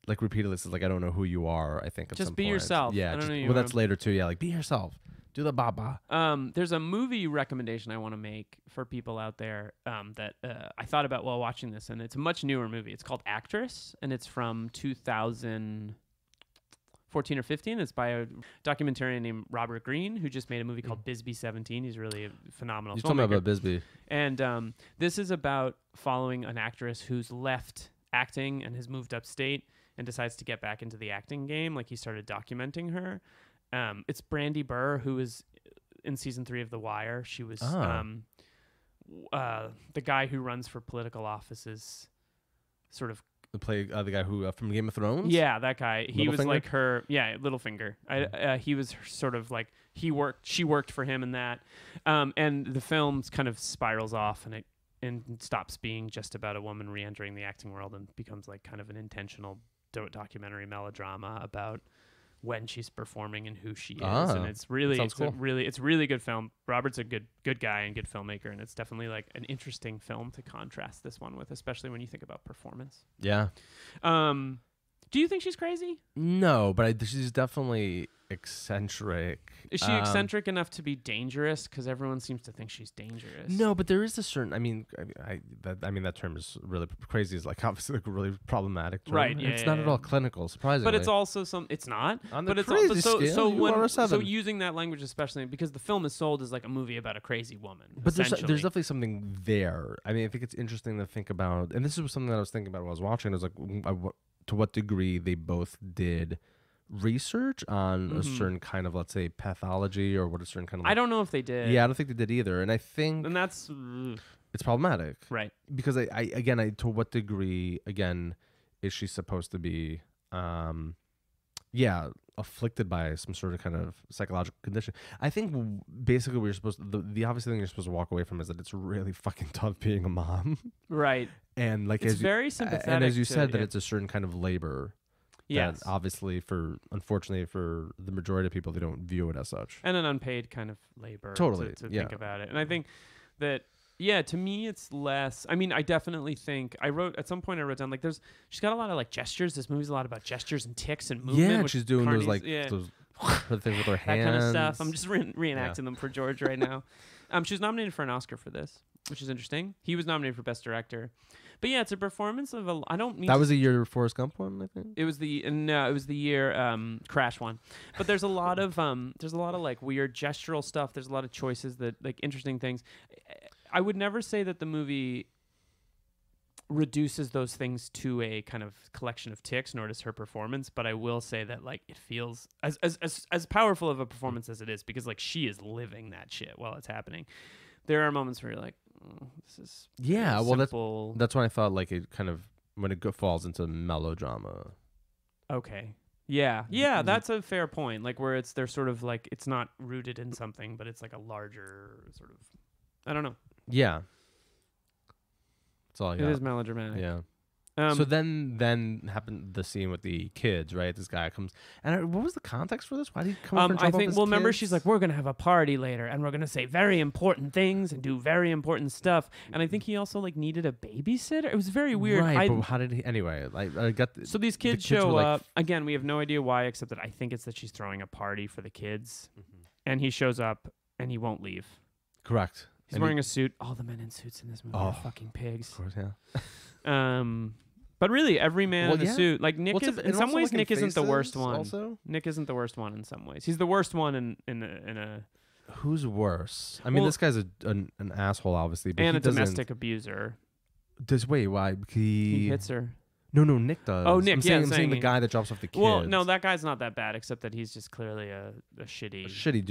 Like repeatedly says like, "I don't know who you are." I think at just some be point. yourself. Yeah, that's later too. Yeah, like be yourself. Do the baba. There's a movie recommendation I want to make for people out there that I thought about while watching this, and it's a much newer movie. It's called Actress, and it's from 2014 or 15. It's by a documentarian named Robert Greene, who just made a movie called Bisbee 17. He's really a phenomenal filmmaker. You told me about Bisbee. And this is about following an actress who's left acting and has moved upstate and decides to get back into the acting game. Like he started documenting her. It's Brandy Burr, who is in season 3 of The Wire. She was the guy who runs for political offices, sort of. The guy who from Game of Thrones. Yeah, that guy. He was like her. Yeah, Littlefinger. He was sort of like she worked for him in that, and the film kind of spirals off and stops being just about a woman re-entering the acting world and becomes like kind of an intentional documentary melodrama about when she's performing and who she is, and it's really really good film. Robert's a good guy and good filmmaker, and it's definitely like an interesting film to contrast this one with, especially when you think about performance. Yeah. Do you think she's crazy? No, but she's definitely eccentric. Is she eccentric enough to be dangerous? Because everyone seems to think she's dangerous. No, but there is a certain. I mean, that term is really crazy. Is like obviously like a really problematic term. Right? Yeah, it's not at all clinical, surprisingly. But it's also some. It's not. On the but crazy it's also scale, so using that language, especially because the film is sold as like a movie about a crazy woman. But there's definitely something there. I mean, I think it's interesting to think about, and this is something that I was thinking about while I was watching. It was like, to what degree they both did research on a certain kind of, let's say, pathology or what a certain kind of. I don't know if they did. Yeah, I don't think they did either, and I think that's it's problematic, right? Because I to what degree again is she supposed to be, afflicted by some sort of kind of psychological condition? I think basically we're supposed to, the obvious thing you're supposed to walk away from is that it's really fucking tough being a mom, right? And like it's very sympathetic, and as you said, that it's a certain kind of labor. Yes. That obviously, unfortunately for the majority of people, they don't view it as such. And an unpaid kind of labor. Totally. To think about it. And I think that, to me, it's less. I mean, I definitely think at some point I wrote down like she's got a lot of like gestures. This movie's a lot about gestures and tics and movement. Yeah, and she's doing those Her things with her that hands. kind of stuff. I'm just reenacting them for George right now. She was nominated for an Oscar for this, which is interesting. He was nominated for Best Director. But yeah, it's a performance of a. I don't mean that was the year Forrest Gump one, I think. It was the no, it was the year Crash won. But there's a lot of like weird gestural stuff. There's a lot of choices that like interesting things. I would never say that the movie reduces those things to a kind of collection of tics, nor does her performance. But I will say that like it feels as powerful of a performance as it is, because like she is living that shit while it's happening. There are moments where you're like, this is well, that's when I thought like it kind of when it falls into melodrama. Okay. Yeah, that's a fair point. Like where they're sort of like it's not rooted in something, but it's like a larger sort of. I don't know. Yeah. That's all I got. It is melodramatic. Yeah. So then happened the scene with the kids, right? This guy comes, and what was the context for this? Why did he come up and drop off his remember kids? she's like, we're gonna have a party later, and we're gonna say very important things and do very important stuff. And I think he also like needed a babysitter. It was very weird. Right, but how did he? Anyway, I got. So these kids show up again. We have no idea why, except that I think it's that she's throwing a party for the kids, and he shows up and he won't leave. Correct. He's wearing a suit. All the men in suits in this movie are fucking pigs. Of course, yeah. But really, every man in a suit, like Nick is. In some ways, Nick isn't the worst one. Also, Nick isn't the worst one in some ways. He's the worst one in a. Who's worse? I mean, this guy's an asshole, obviously, but and he a domestic abuser. Why? He hits her. No, Nick does. Oh, Nick. I'm saying the guy that drops off the kids. Well, no, that guy's not that bad, except that he's just clearly a shitty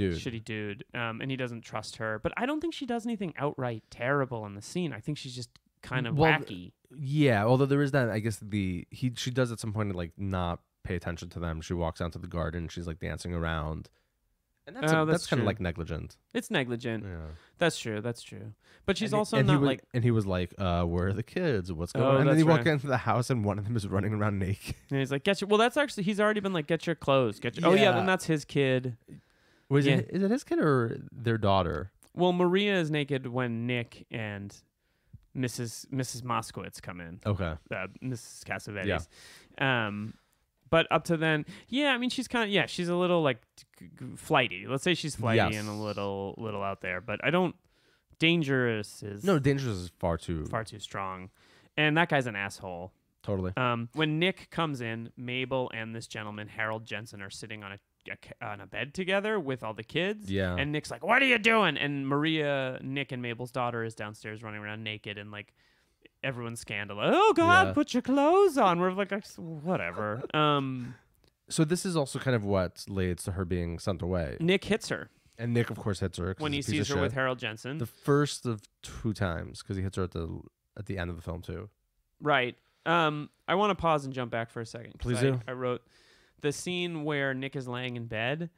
dude. And he doesn't trust her. But I don't think she does anything outright terrible in the scene. I think she's just kind of wacky. Yeah, although there is that. I guess she does at some point to like not pay attention to them. She walks out to the garden. She's like dancing around. And that's kind of like negligent. It's negligent. Yeah. That's true. But she's also not like. And he was like, where are the kids? What's going on? And then he walked into the house and one of them is running around naked. And he's like, well, that's actually, he's already been like, get your clothes. Oh, yeah, then that's his kid. Is it his kid or their daughter? Well, Maria is naked when Nick and Mrs. Moskowitz come in. Okay. Mrs. Cassavetes. Yeah. But up to then, I mean, she's kind of, she's a little like flighty. Let's say she's flighty and a little out there. But dangerous is far too strong. And that guy's an asshole. Totally. When Nick comes in, Mabel and this gentleman, Harold Jensen, are sitting on a bed together with all the kids. Yeah. And Nick's like, what are you doing? And Maria, Nick and Mabel's daughter, is downstairs running around naked and like, everyone's scandalized. Oh God, put your clothes on. We're like, whatever. So this is also kind of what leads to her being sent away. Nick hits her. And Nick, of course, hits her when he sees her with Harold Jensen. The first of 2 times, because he hits her at the end of the film too. Right. I want to pause and jump back for a second. Please do. I wrote the scene where Nick is laying in bed,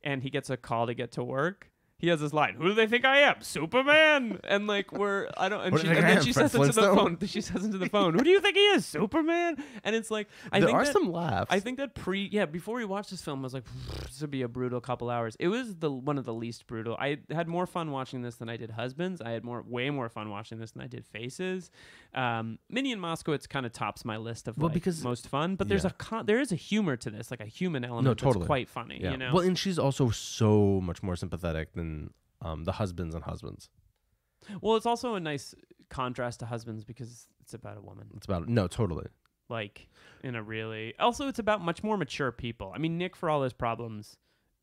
and he gets a call to get to work. He has this line, "Who do they think I am? Superman?" And like and then she says into the phone. She says into the phone, "Who do you think he is? Superman?" And it's like there are some laughs. I think that before we watched this film, I was like, this would be a brutal couple hours. It was one of the least brutal. I had more fun watching this than I did Husbands. I had way more fun watching this than I did Faces. Minnie and Moskowitz kind of tops my list of most fun, but there is a humor to this, like a human element that's quite funny. Yeah. You know? Well, and she's also so much more sympathetic than the Husbands and Husbands. Well, it's also a nice contrast to Husbands because it's about a woman. Totally. Like it's about much more mature people. I mean, Nick, for all his problems,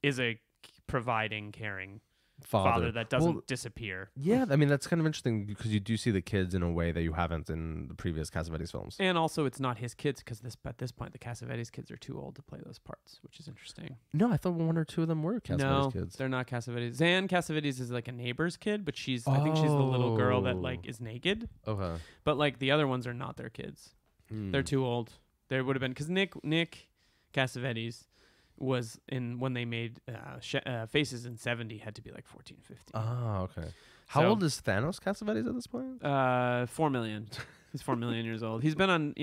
is a providing, caring father that doesn't disappear. Yeah, I mean, that's kind of interesting because you do see the kids in a way that you haven't in the previous Cassavetes films. And also, it's not his kids because at this point, the Cassavetes kids are too old to play those parts, which is interesting. No, I thought 1 or 2 of them were Cassavetes kids. They're not Cassavetes. Zan Cassavetes is like a neighbor's kid, but I think she's the little girl that like is naked. Okay. But like the other ones are not their kids. They're too old. They would have been because Nick Cassavetes was when they made Faces in 70 had to be like 14, 15. Oh, okay. How old is Thanos Cassavetes at this point? 4 million. He's 4 million years old. He's been on,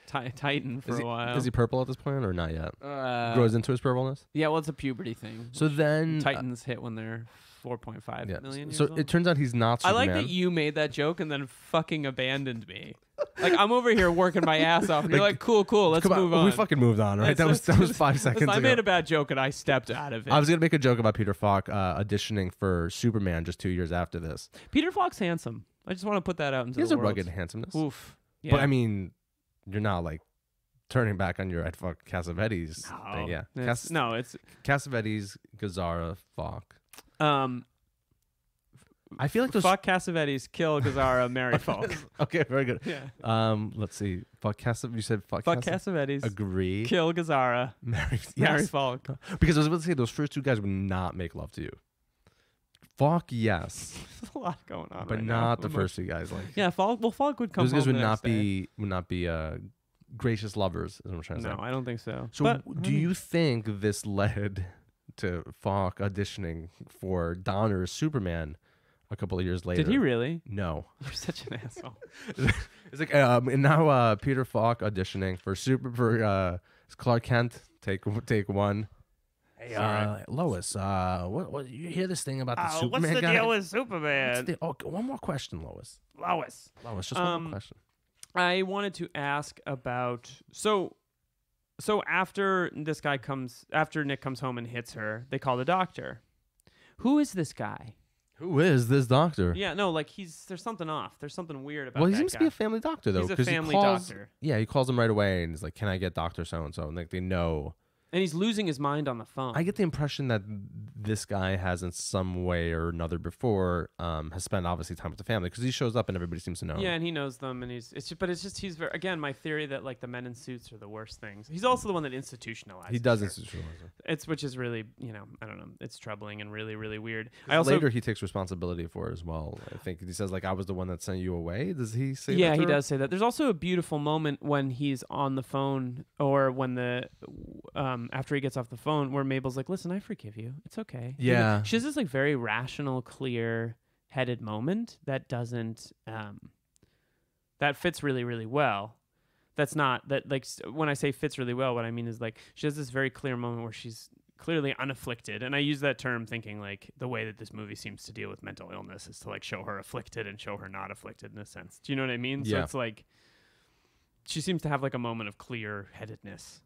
Titan for a while. Is he purple at this point or not yet? Grows into his purpleness? Yeah, well, it's a puberty thing. So then Titans hit when they're 4.5 Yeah. million years So old. it turns out he's not I Superman. like that you made that joke and then fucking abandoned me. Like, I'm over here working my ass off, and you're like, cool, let's Come move on. We fucking moved on, right? That was 5 seconds Listen, ago. I made a bad joke and I stepped out of it. I was gonna make a joke about Peter Falk auditioning for Superman just 2 years after this. Peter Falk's handsome. I just want to put that out into He has the a world. rugged handsomeness. Oof. Yeah. But I mean, you're not like turning back on your Ed Falk Cassavetes thing. Yeah. It's Cassavetes, Gazzara, Falk. I feel like those. fuck Cassavetes, kill Gazzara, marry Falk. Okay, very good. Yeah. Let's see. Fuck Cassavetes. You said fuck Cassavetes. Agree. Kill Gazzara, Marry marry Falk. Because I was about to say those first two guys would not make love to you. Falk, yes, There's a lot going on, but right not now. the first two guys. Like Yeah, Falk. Well, Falk would come. those guys home would the not next day. be gracious lovers. Is what I'm trying to No, say. I don't think so. So, But, do you think this led to Falk auditioning for Donner's Superman a couple of years later? Did he really? No. You're such an asshole. It's like and now Peter Falk auditioning for Clark Kent. Take one. Hey, Lois. What you hear this thing about the Superman what's the guy? deal with Superman? One more question, Lois. Lois. Just one more question. I wanted to ask about so after Nick comes home and hits her, they call the doctor. Who is this guy? Who is this doctor? Yeah, no, like there's something off. There's something weird about Well, he that seems guy. to be a family doctor though. He's a 'cause family he calls, doctor. Yeah, he calls him right away and he's like, "Can I get Doctor So and So?" And like they know. And he's losing his mind on the phone. I get the impression that this guy has, in some way or another, before has spent obviously time with the family because he shows up and everybody seems to know him. Yeah, and he knows them, and he's he's very, again, my theory that like the men in suits are the worst things. He's also the one that institutionalizes. He does her. institutionalize. Which is really, I don't know, it's troubling and really, really weird. Later he takes responsibility for it as well. I think he says like, "I was the one that sent you away." Does he say? Yeah, that to he her? does say that. There's also a beautiful moment when he's on the phone, or when after he gets off the phone, where Mabel's like, "Listen, I forgive you. It's okay." Yeah. She has this like very rational, clear-headed moment that doesn't that fits really, really well. That's not that like when I say fits really well, what I mean is like she has this very clear moment where she's clearly unafflicted, and I use that term thinking like the way that this movie seems to deal with mental illness is to like show her afflicted and show her not afflicted in a sense. Do you know what I mean? Yeah. So it's like she seems to have like a moment of clear-headedness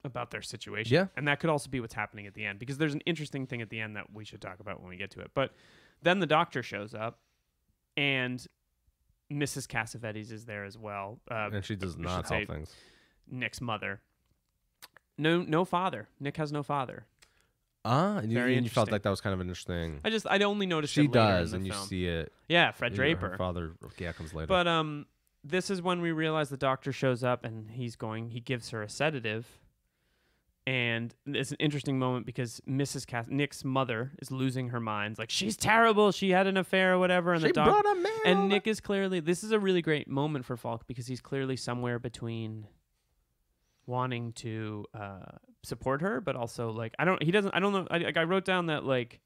about their situation. Yeah. And that could also be what's happening at the end, because there's an interesting thing at the end that we should talk about when we get to it. But then the doctor shows up, and Mrs. Cassavetes is there as well. And she does not help things. Nick's mother. No father. Nick has no father. And Very you felt interesting. like that was kind of interesting. I only noticed She it later does, in and the you film. see it. Yeah, Fred Her Draper. father, comes later. But this is when we realize the doctor shows up, and he gives her a sedative. And it's an interesting moment because Nick's mother is losing her mind. Like, she's terrible. She had an affair or whatever. And she brought a man. And Nick is clearly, this is a really great moment for Falk because he's clearly somewhere between wanting to support her, but also like, I don't know. I wrote down that like,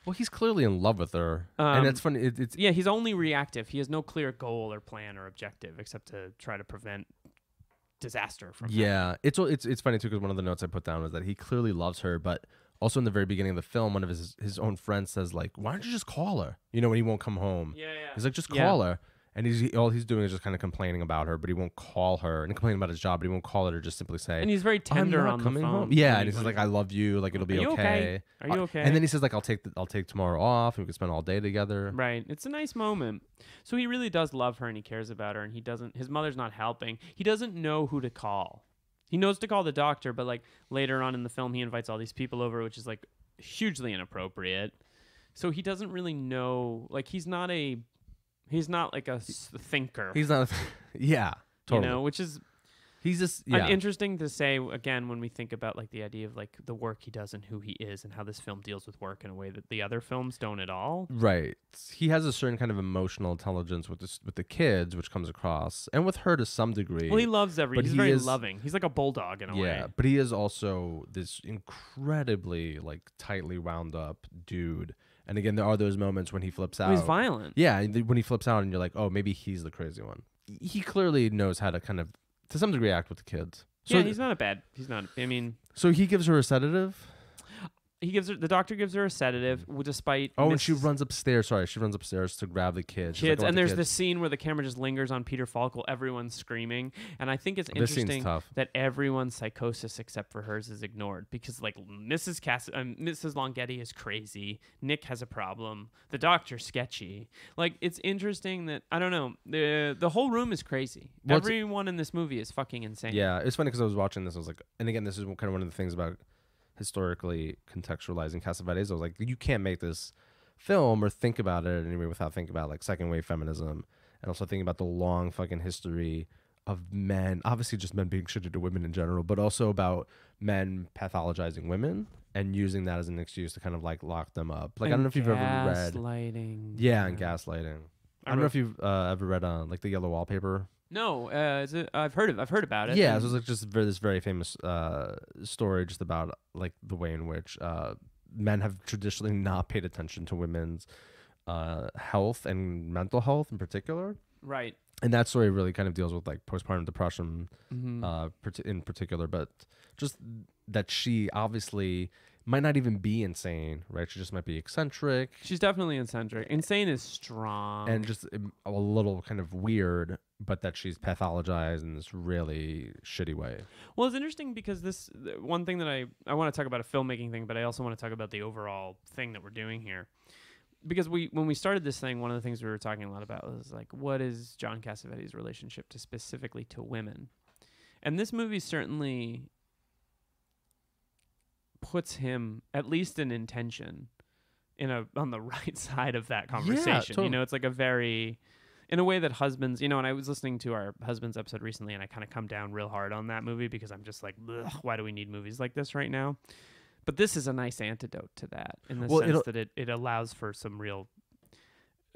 well, he's clearly in love with her. And it's funny. It's yeah, he's only reactive. He has no clear goal or plan or objective except to try to prevent disaster from happening. it's funny too because one of the notes I put down was that he clearly loves her, but also in the very beginning of the film, one of his own friends says like, "Why don't you just call her?" When he won't come home. Yeah. He's like, "Just call her." And all he's doing is just kind of complaining about her, but he won't call her, and complaining about his job, but he won't call her or just simply say. And he's very tender "I'm not on the coming phone. home." Yeah, and he says like, "I love you. Like it'll be Are you okay? Are you okay? And then he says like, "I'll take tomorrow off, and we can spend all day together." Right. It's a nice moment. So he really does love her and he cares about her, and his mother's not helping. He doesn't know who to call. He knows to call the doctor, but like later on in the film, he invites all these people over, which is like hugely inappropriate. So he doesn't really know, like he's not like a thinker. He's not. Yeah, totally. Which is he's just interesting to say again when we think about like the idea of like the work he does and who he is and how this film deals with work in a way that the other films don't at all. Right. He has a certain kind of emotional intelligence with the kids, which comes across, and with her to some degree. Well, he loves but he's very loving. He's like a bulldog in a way. Yeah, but he is also this incredibly like tightly wound up dude. And again, there are those moments when he flips out. He's violent. Yeah, when he flips out, and you're like, oh, maybe he's the crazy one. He clearly knows how to kind of, to some degree, act with the kids. So yeah, he's not. I mean, so he gives her a sedative. the doctor gives her a sedative, despite. And she runs upstairs. Sorry, she runs upstairs to grab the kids. She's like, And there's this scene where the camera just lingers on Peter Falk while everyone's screaming, and I think it's interesting that everyone's psychosis except for hers is ignored, because like Mrs. Longetti is crazy. Nick has a problem. The doctor's sketchy. Like, it's interesting that, I don't know, the whole room is crazy. Everyone in this movie is fucking insane. Yeah, it's funny because I was watching this. I was like, and again, this is kind of one of the things about historically contextualizing Cassavetes. I was like, you can't make this film or think about it anyway without thinking about like second wave feminism, and also thinking about the long fucking history of men, obviously just men being shitty to women in general, but also about men pathologizing women and using that as an excuse to kind of like lock them up. Like, I don't know if you've ever read gaslighting. Yeah, and gaslighting. I don't know if you've ever read like The Yellow Wallpaper. No, I've heard about it. Yeah, so it's like just this very famous story just about like the way in which men have traditionally not paid attention to women's health and mental health in particular. Right. And that story really kind of deals with like postpartum depression in particular, but just that she obviously might not even be insane, right? She just might be eccentric. She's definitely eccentric. Insane is strong. And just a little kind of weird, but that she's pathologized in this really shitty way. Well, it's interesting because one thing that I want to talk about a filmmaking thing, but I also want to talk about the overall thing that we're doing here. Because when we started this thing, one of the things we were talking a lot about was like, what is John Cassavetes' relationship specifically to women? And this movie certainly puts him, at least in intention, on the right side of that conversation. Yeah, totally. You know, it's like in a way that husbands, you know, and I was listening to our husbands episode recently, and I kind of come down real hard on that movie because I'm just like, why do we need movies like this right now? But this is a nice antidote to that in the sense that it allows for some real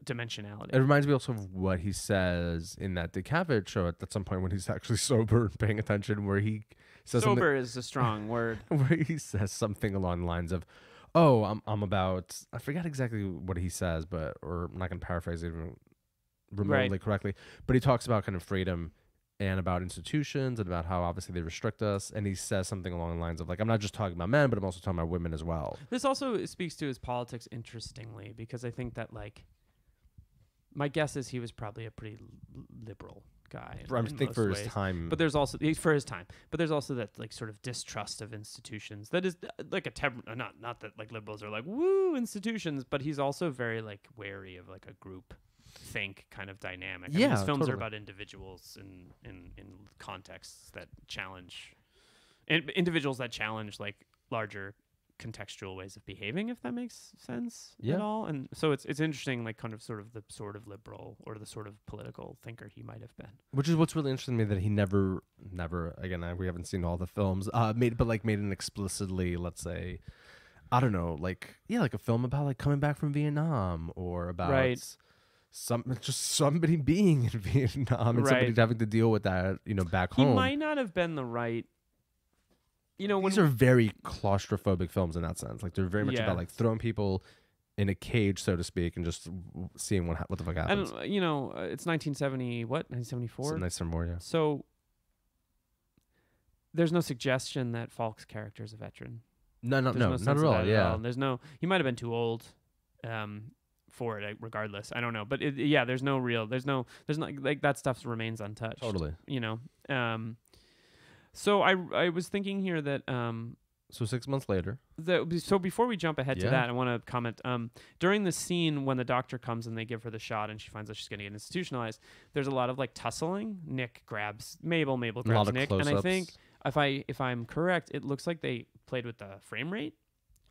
dimensionality. It reminds me also of what he says in that Dick Cavett show at some point when he's actually sober and paying attention, where he says sober is a strong word. Where he says something along the lines of, "Oh, I'm about," I forgot exactly what he says, or I'm not going to paraphrase it remotely correctly, but he talks about kind of freedom and about institutions and about how obviously they restrict us. And he says something along the lines of like, I'm not just talking about men, but I'm also talking about women as well. This also speaks to his politics interestingly, because I think that like, my guess is he was probably a pretty liberal guy. I think for his time. But there's also, for his time, but there's also that like sort of distrust of institutions. That is like not that like liberals are like, woo, institutions, but he's also very like wary of like a group think kind of dynamic. Yeah, his films are about individuals in contexts that challenge, and individuals that challenge like larger contextual ways of behaving, if that makes sense at all. And so it's interesting, like kind of sort of the sort of liberal or the sort of political thinker he might have been. Which is what's really interesting to me, that he never again, we haven't seen all the films made an explicitly, let's say, I don't know, like a film about like coming back from Vietnam, or about somebody being in Vietnam and somebody having to deal with that, back home. He might not have been the right. These are very claustrophobic films in that sense. Like, they're very much about like throwing people in a cage, so to speak, and just seeing what the fuck happens. And it's 1970, what, 1974? Nice and more, yeah. So there's no suggestion that Falk's character is a veteran. No, not at all. Yeah, and there's no. He might have been too old for it, regardless. I don't know, but there's no like that stuff remains untouched. Totally. So I was thinking here that so 6 months later. So before we jump ahead to that, I want to comment. During the scene when the doctor comes and they give her the shot and she finds out she's going to get institutionalized, there's a lot of like tussling. Nick grabs Mabel grabs Nick, and I think if I'm correct, it looks like they played with the frame rate,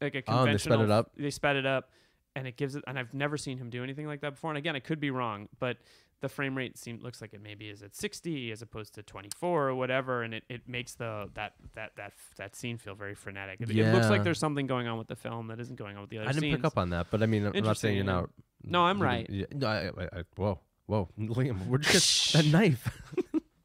like a conventional. They sped it up. They sped it up, and it gives it. And I've never seen him do anything like that before. And again, I could be wrong, but the frame rate looks like it maybe is at 60 as opposed to 24 or whatever, and it makes that scene feel very frenetic. It looks like there's something going on with the film that isn't going on with the other scenes. I didn't pick up on that, but I mean, I'm not saying you're not. No, I'm right. No, whoa, Liam, where'd you get that knife?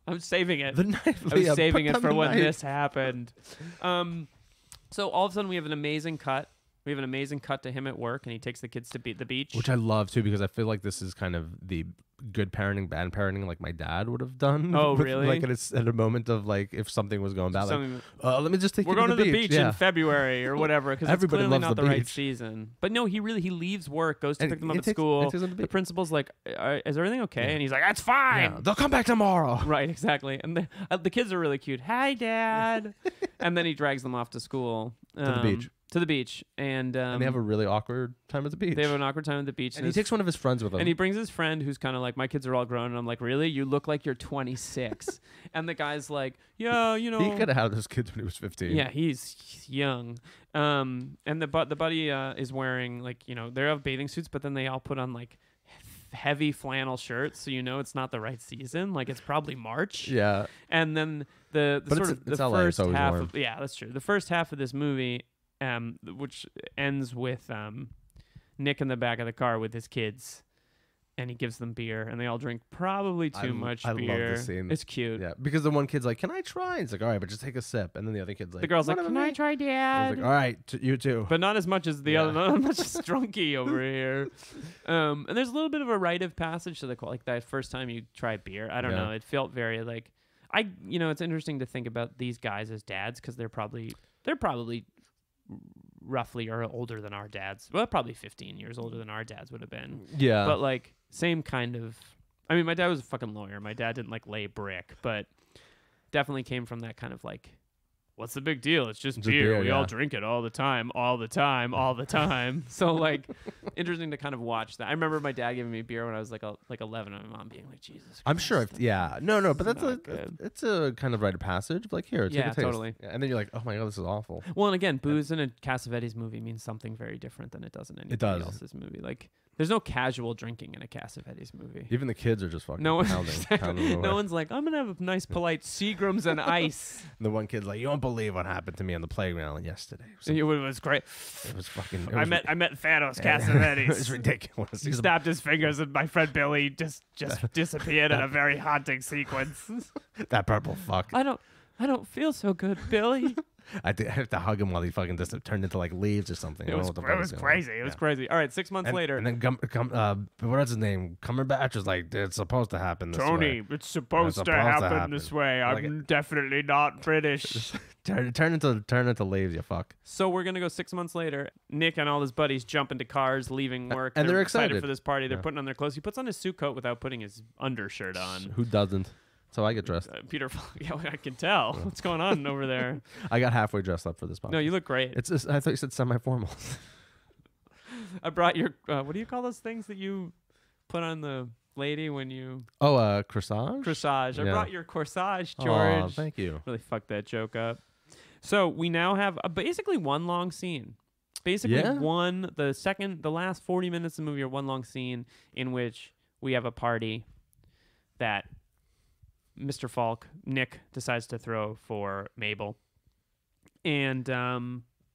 I'm saving it. The knife. I was saving it for when this happened. So all of a sudden we have an amazing cut We have an amazing cut to him at work, and he takes the kids to the beach. Which I love too, because I feel like this is kind of the good parenting, bad parenting, like my dad would have done. Oh, with, really? Like at a moment of like if something was going bad, like let me just take. We're you going to the beach, beach in February or whatever, because it's clearly not the right season. But no, he leaves work, goes to pick them up at school. The principal's like, "Is everything okay?" And he's like, "That's fine. They'll come back tomorrow." Right, exactly. And the kids are really cute. Hi, Dad. And then he drags them off to school. To the beach. To the beach, and they have a really awkward time at the beach. They have an awkward time at the beach, and he takes one of his friends with him. And he brings his friend, who's kind of like, my kids are all grown, and I'm like, really? You look like you're 26. And the guy's like, yeah, you know. He could have had those kids when he was 15. Yeah, he's young. And the buddy is wearing like, you know, they have bathing suits, but then they all put on like heavy flannel shirts, so you know it's not the right season. Like it's probably March. Yeah. And then the first half of that's true. The first half of this movie. Which ends with Nick in the back of the car with his kids, and he gives them beer, and they all drink probably too much beer. I love this scene. It's cute. Yeah, because the one kid's like, "Can I try?" And it's like, "All right, but just take a sip." And then the other kid's like, the girl's like, "Can I try, Dad?" He's like, "All right, you too." But not as much as the other. Not as much as Drunky over here. And there's a little bit of a rite of passage to the like that first time you try beer. I don't know. It felt very like it's interesting to think about these guys as dads, because they're probably roughly or older than our dads. Well, probably 15 years older than our dads would have been. Yeah. But like same kind of, I mean, my dad was a fucking lawyer. My dad didn't like lay brick, but definitely came from that kind of like, what's the big deal? It's just beer. We all drink it all the time. So like interesting to kind of watch that. I remember my dad giving me beer when I was like 11, and my mom being like, Jesus Christ. I'm sure but it's a kind of rite of passage. Like, here, take a taste. Totally. Yeah, and then you're like, oh my God, this is awful. Well, and again, booze in a Cassavetes movie means something very different than it does in anybody else's movie. Like, there's no casual drinking in a Cassavetes movie. Even the kids are just fucking pounding. No one's like, I'm going to have a nice, polite Seagrams and ice. And the one kid's like, you won't believe what happened to me on the playground yesterday. It was great. It was fucking... I met Thanos Cassavetes. It was ridiculous. He snapped his fingers, and my friend Billy just disappeared in a very haunting sequence. That purple fuck. I don't feel so good, Billy. I have to hug him while he fucking just turned into like leaves or something. It was crazy. It was crazy. All right, 6 months later. And then what's his name? Cumberbatch was like, it's supposed to happen this way. Tony, it's supposed to happen this way. I'm definitely not British. Turn into leaves, you fuck. So we're gonna go 6 months later. Nick and all his buddies jump into cars, leaving work, and they're excited for this party. They're putting on their clothes. He puts on his suit coat without putting his undershirt on. Who doesn't? So I get dressed. Peter, yeah, I can tell. What's going on over there? I got halfway dressed up for this podcast. No, you look great. It's just, I thought you said semi-formal. I brought your, what do you call those things that you put on the lady when you... Oh, corsage? Corsage. I brought your corsage, George. Oh, thank you. Really fucked that joke up. So we now have basically one long scene. Basically the last 40 minutes of the movie are one long scene in which we have a party that Mr. Falk, Nick, decides to throw for Mabel. And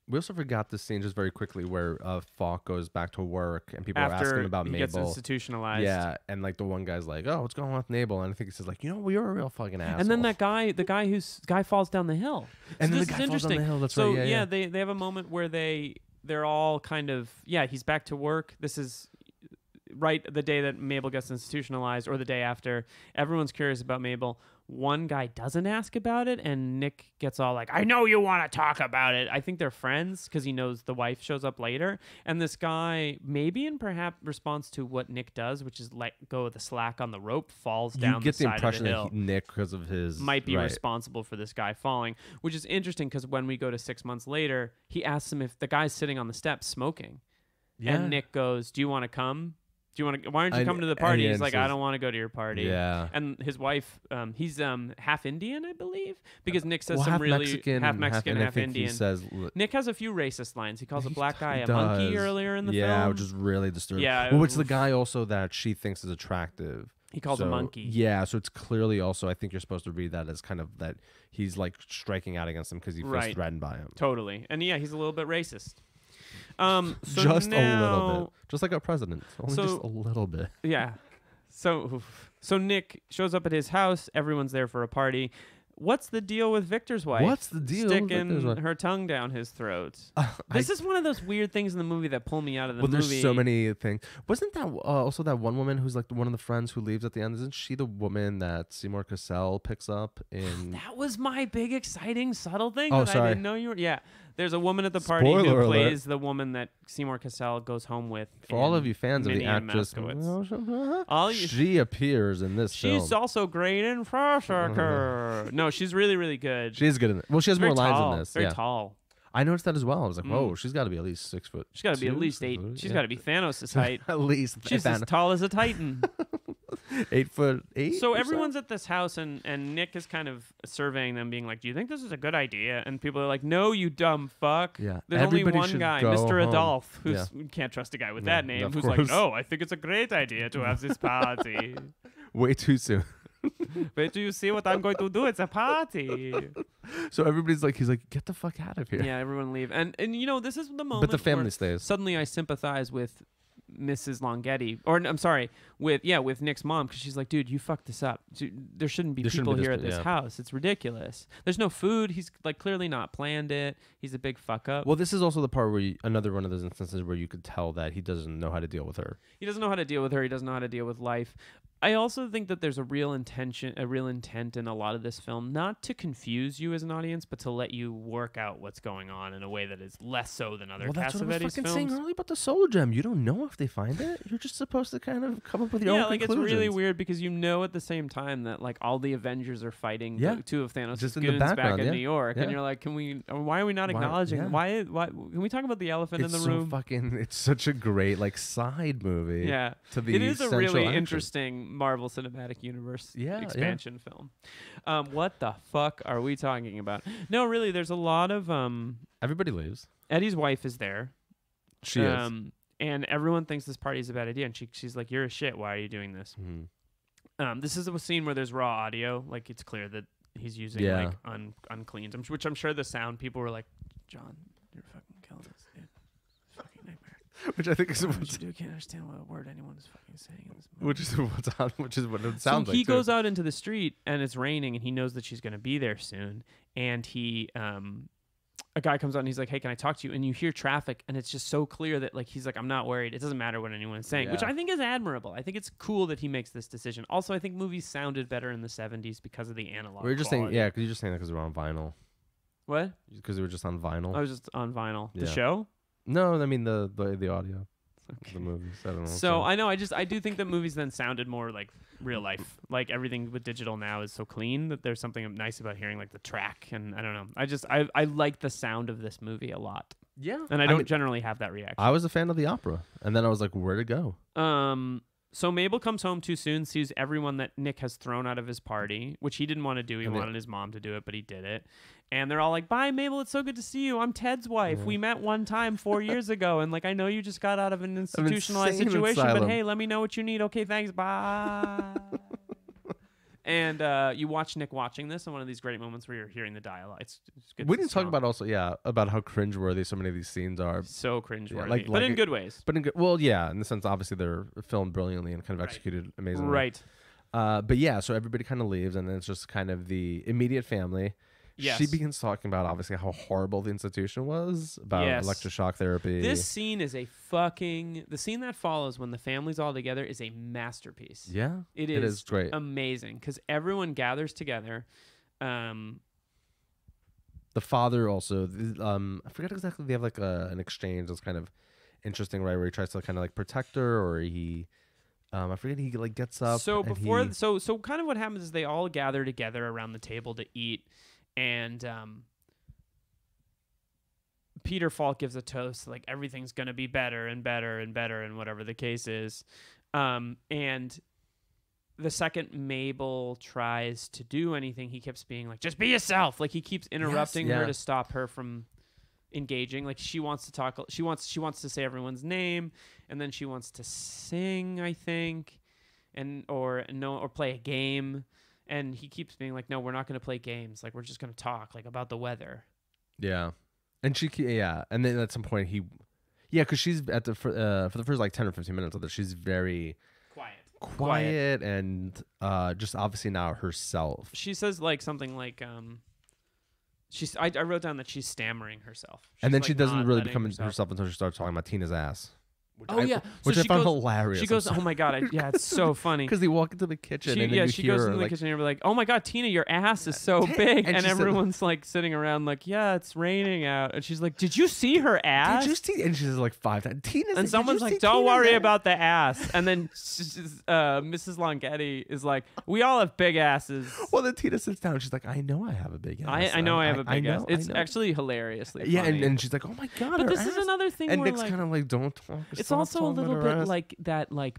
we also forgot this scene just very quickly where Falk goes back to work and people are asking about Mabel. After he gets institutionalized. Yeah, and like the one guy's like, oh, what's going on with Mabel? And I think he says like, we were a real fucking asshole. And then the guy falls down the hill. And so then the guy falls down the hill. That's right. Yeah, they have a moment where they're all kind of, he's back to work. This is right the day that Mabel gets institutionalized, or the day after. Everyone's curious about Mabel. One guy doesn't ask about it, and Nick gets all like, I know you want to talk about it. I think they're friends because he knows the wife shows up later. And this guy, maybe in perhaps response to what Nick does, which is let go of the slack on the rope, falls down the side of the hill. That Nick, because of his... might be responsible for this guy falling, which is interesting because when we go to 6 months later, he asks him if the guy's sitting on the steps smoking. Yeah. And Nick goes, do you want to come? Why aren't you coming to the party? He's like, I don't want to go to your party. Yeah. And his wife, he's half Indian, I believe, because Nick says some half really Mexican, half Mexican, half He Indian. says, Nick has a few racist lines. He calls a black guy a monkey earlier in the film. Yeah, which is really disturbing. Yeah, well, which the guy also that she thinks is attractive. He calls a monkey. Yeah, so it's clearly also, I think you're supposed to read that as kind of that he's like striking out against him because he feels threatened by him. Totally. And yeah, he's a little bit racist. So just a little bit, just like our president, only just a little bit. Yeah. So Nick shows up at his house. Everyone's there for a party. What's the deal with Victor's wife? What's the deal with Victor's sticking wife? her tongue down his throat? This is one of those weird things in the movie that pull me out of the movie. There's so many things. Wasn't that also that one woman who's like one of the friends who leaves at the end? Isn't she the woman that Seymour Cassel picks up in? That was my big, exciting, subtle thing Oh, that sorry. I didn't know you were. Yeah, there's a woman at the party Spoiler who alert. plays the woman that Seymour Cassel goes home with. For all of you fans Minnie of and the actress, Moskowitz. All you- she appears in this She's film. also great in Frosher. No, she's really, really good. She's good in it. Well, she has Very more lines tall, in this. Very Yeah, tall. I noticed that as well. I was like, whoa, she's got to be at least 6 foot. She's got to be at 2, least 6 8. foot, She's yeah. got to be Thanos' height. At least She's as tall as a Titan. 8'8". So everyone's at this house, and Nick is kind of surveying them, being like, "Do you think this is a good idea?" And people are like, "No, you dumb fuck." Yeah. There's only Everybody one should guy, go Mr. home. Adolph, who's Yeah. you can't trust a guy with Yeah, that name, of who's course. like, "No, I think it's a great idea to have this party." Way too soon. Wait do you see what I'm going to do? It's a party. So everybody's like, he's like, get the fuck out of here. Yeah, everyone leave. And you know, this is the moment But the where family stays. suddenly I sympathize with Mrs. Longetti, or I'm sorry, with Nick's mom, because she's like, dude, you fucked this up. There shouldn't be There shouldn't people be this here at pe- this yeah. house. It's ridiculous. There's no food. He's like clearly not planned it. He's a big fuck up. Well, this is also the part where another one of those instances where you could tell that he doesn't know how to deal with her. He doesn't know how to deal with her. He doesn't know how to deal with life. I also think that there's a real intent in a lot of this film, not to confuse you as an audience, but to let you work out what's going on in a way that is less so than other Well, that's what I was Cassavetes fucking films. saying earlier about the Soul Gem. You don't know if they find it. You're just supposed to kind of come up with your own Yeah, like conclusions. it's really weird because you know at the same time that like all the Avengers are fighting Yeah. two of Thanos' Just in the goons back background, in yeah. New York, Yeah. and you're like, why are we not Why- acknowledging? yeah. Why can we talk about the elephant It's in the so room? it's such a great like side movie. Yeah, To the it is a central really action. interesting Marvel Cinematic Universe Yeah, expansion film. What the fuck are we talking about? No, really, there's a lot of Everybody leaves. Eddie's wife is there. She is. And everyone thinks this party is a bad idea, and she's like, "You're a shit. Why are you doing this?" Mhm. This is a scene where there's raw audio. Like it's clear that he's using Yeah. like uncleans, which I'm sure the sound people were like, "John, you're fucking killing us, dude. It's a fucking nightmare. Which I think is What you do? Can't understand what a word anyone is fucking saying in this movie." which is what it sounds So like. he too. goes out into the street and it's raining, and he knows that she's going to be there soon. And a guy comes out and he's like, "Hey, can I talk to you?" And you hear traffic, and it's just so clear that like he's like, "I'm not worried. It doesn't matter what anyone's saying," which Yeah. I think is admirable. I think it's cool that he makes this decision. Also, I think movies sounded better in the '70s because of the analog. We were just saying, quality. yeah, because you're just saying that because we're on vinyl. What? Because they were just on vinyl. I was just on vinyl. The Yeah. show. No, I mean the audio, Okay. the movies. I don't know. So I know I do think that movies then sounded more like real life. Like everything with digital now is so clean that there's something nice about hearing like the track, and I don't know. I like the sound of this movie a lot. yeah, And I don't mean, generally have that reaction. I was a fan of the opera, and then I was like, where to go? So Mabel comes home too soon, sees everyone that Nick has thrown out of his party, which he didn't want to do. He And they- wanted his mom to do it, but he did it. And they're all like, "Bye, Mabel. It's so good to see you. I'm Ted's wife. Yeah. We met one time 4 years ago, and like I know you just got out of an institutionalized insane situation, but asylum. hey, let me know what you need. Okay, thanks. Bye." And you watch Nick watching this, and one of these great moments where you're hearing the dialogue. It's good. We didn't talk about also, about how cringeworthy so many of these scenes are. so cringeworthy, like- but like in it- good ways. But in the sense, obviously they're filmed brilliantly and kind of Right. executed amazingly. Right. But yeah, so everybody kind of leaves, and then it's just kind of the immediate family. Yes. She begins talking about obviously how horrible the institution was, about Yes. electroshock therapy. This scene is the scene that follows when the family's all together is a masterpiece. yeah, It it is is great. amazing because everyone gathers together. The father also, I forget exactly. They have like an exchange that's kind of interesting, right? Where he tries to kind of like protect her, or he, I forget, he like gets up. So and before, he- so kind of what happens is they all gather together around the table to eat, and Peter Falk gives a toast like everything's gonna be better and better and better and whatever the case is, and the second Mabel tries to do anything, he keeps being like, "Just be yourself." Like he keeps interrupting her yeah. to stop her from engaging. Like she wants to talk. She wants to say everyone's name, and then she wants to sing, I think, or play a game. And he keeps being like, "No, we're not going to play games. Like we're just going to talk like about the weather." yeah, and and then at some point because she's at for the first like 10 or 15 minutes of this, she's very Quiet. quiet and just obviously now herself. She says like something like I wrote down that she's stammering herself. And then like she doesn't not really letting become herself until she starts talking about Tina's ass. Which So I found hilarious. She goes, "Oh my god, it's so funny." Because they walk into the kitchen and then she you hear goes her, into the like, kitchen and you're like, "Oh my god, Tina, your ass is so big," and she said- everyone's like sitting around like, "Yeah, it's raining out," and she's like, "Did you see her ass?" Did you see? And she says like 5 times. Tina's. And someone's like, "Don't worry about the ass." And then Mrs. Longetti is like, "We all have big asses." Well, then Tina sits down. She's like, "I know I have a big ass. I know I have a big ass. It's I know." actually hilariously Yeah, funny. and she's like, "Oh my god." But her this is ass." another thing And where Nick's like, kind of like, "Don't talk." it's stop also a talking little about bit her ass. like that. Like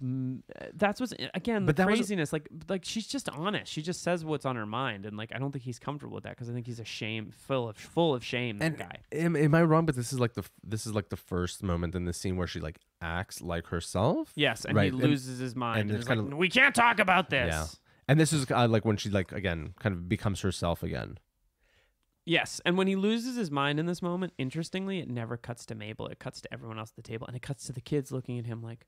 that's what's again But the that was- craziness. Like she's just honest. She just says what's on her mind, and like I don't think he's comfortable with that because I think he's full of shame. That guy. Am I wrong? But this is like the first moment in the scene where she like acts like herself. Yes, and Right, he loses his mind. and And it's is like, kind of- we can't talk about this. Yeah. And this is like when she like again kind of becomes herself again. Yes, and when he loses his mind in this moment, interestingly, it never cuts to Mabel. It cuts to everyone else at the table, and it cuts to the kids looking at him like,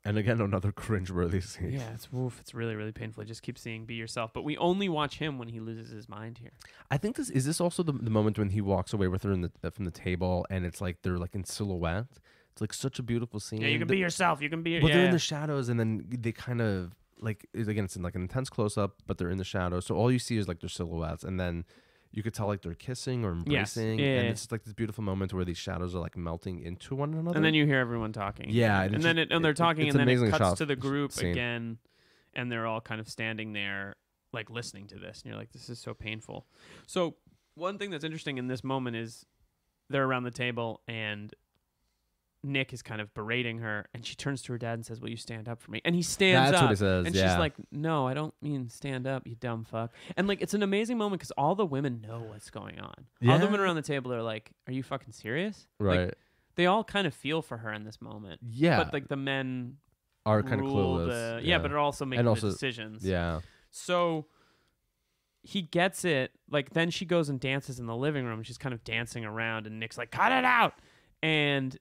And again, another cringeworthy scene. yeah, it's woof. It's really, really painful. I just keep seeing be yourself. But we only watch him when he loses his mind here. I think this also the moment when he walks away with her from the table, and it's like they're like in silhouette. It's like such a beautiful scene. Yeah, you can be yourself. You can be. Well, yeah. they're in the shadows, and then they kind of like again, it's in like an intense close up, but they're in the shadows. So all you see is like their silhouettes, and then you could tell like they're kissing or embracing, Yeah. and it's just like this beautiful moment where these shadows are like melting into one another. And then you hear everyone talking. Yeah, and it's then just- they're talking, it's and an then it amazing cuts shot to the group scene. again, and they're all kind of standing there, like listening to this, and you're like, this is so painful. So one thing that's interesting in this moment is they're around the table, and Nick is kind of berating her, and she turns to her dad and says, "Will you stand up for me?" And he stands That's up. what he says. And yeah. she's like, "No, I don't mean stand up, you dumb fuck." And like, it's an amazing moment because all the women know what's going on. All the Yeah. women around the table are like, "Are you fucking serious?" right. Like, they all kind of feel for her in this moment. Yeah. But like the men are kind of rule clueless. yeah, but are also making also- the decisions. yeah. So he gets it. Like then she goes and dances in the living room. She's kind of dancing around, and Nick's like, "Cut it out!" And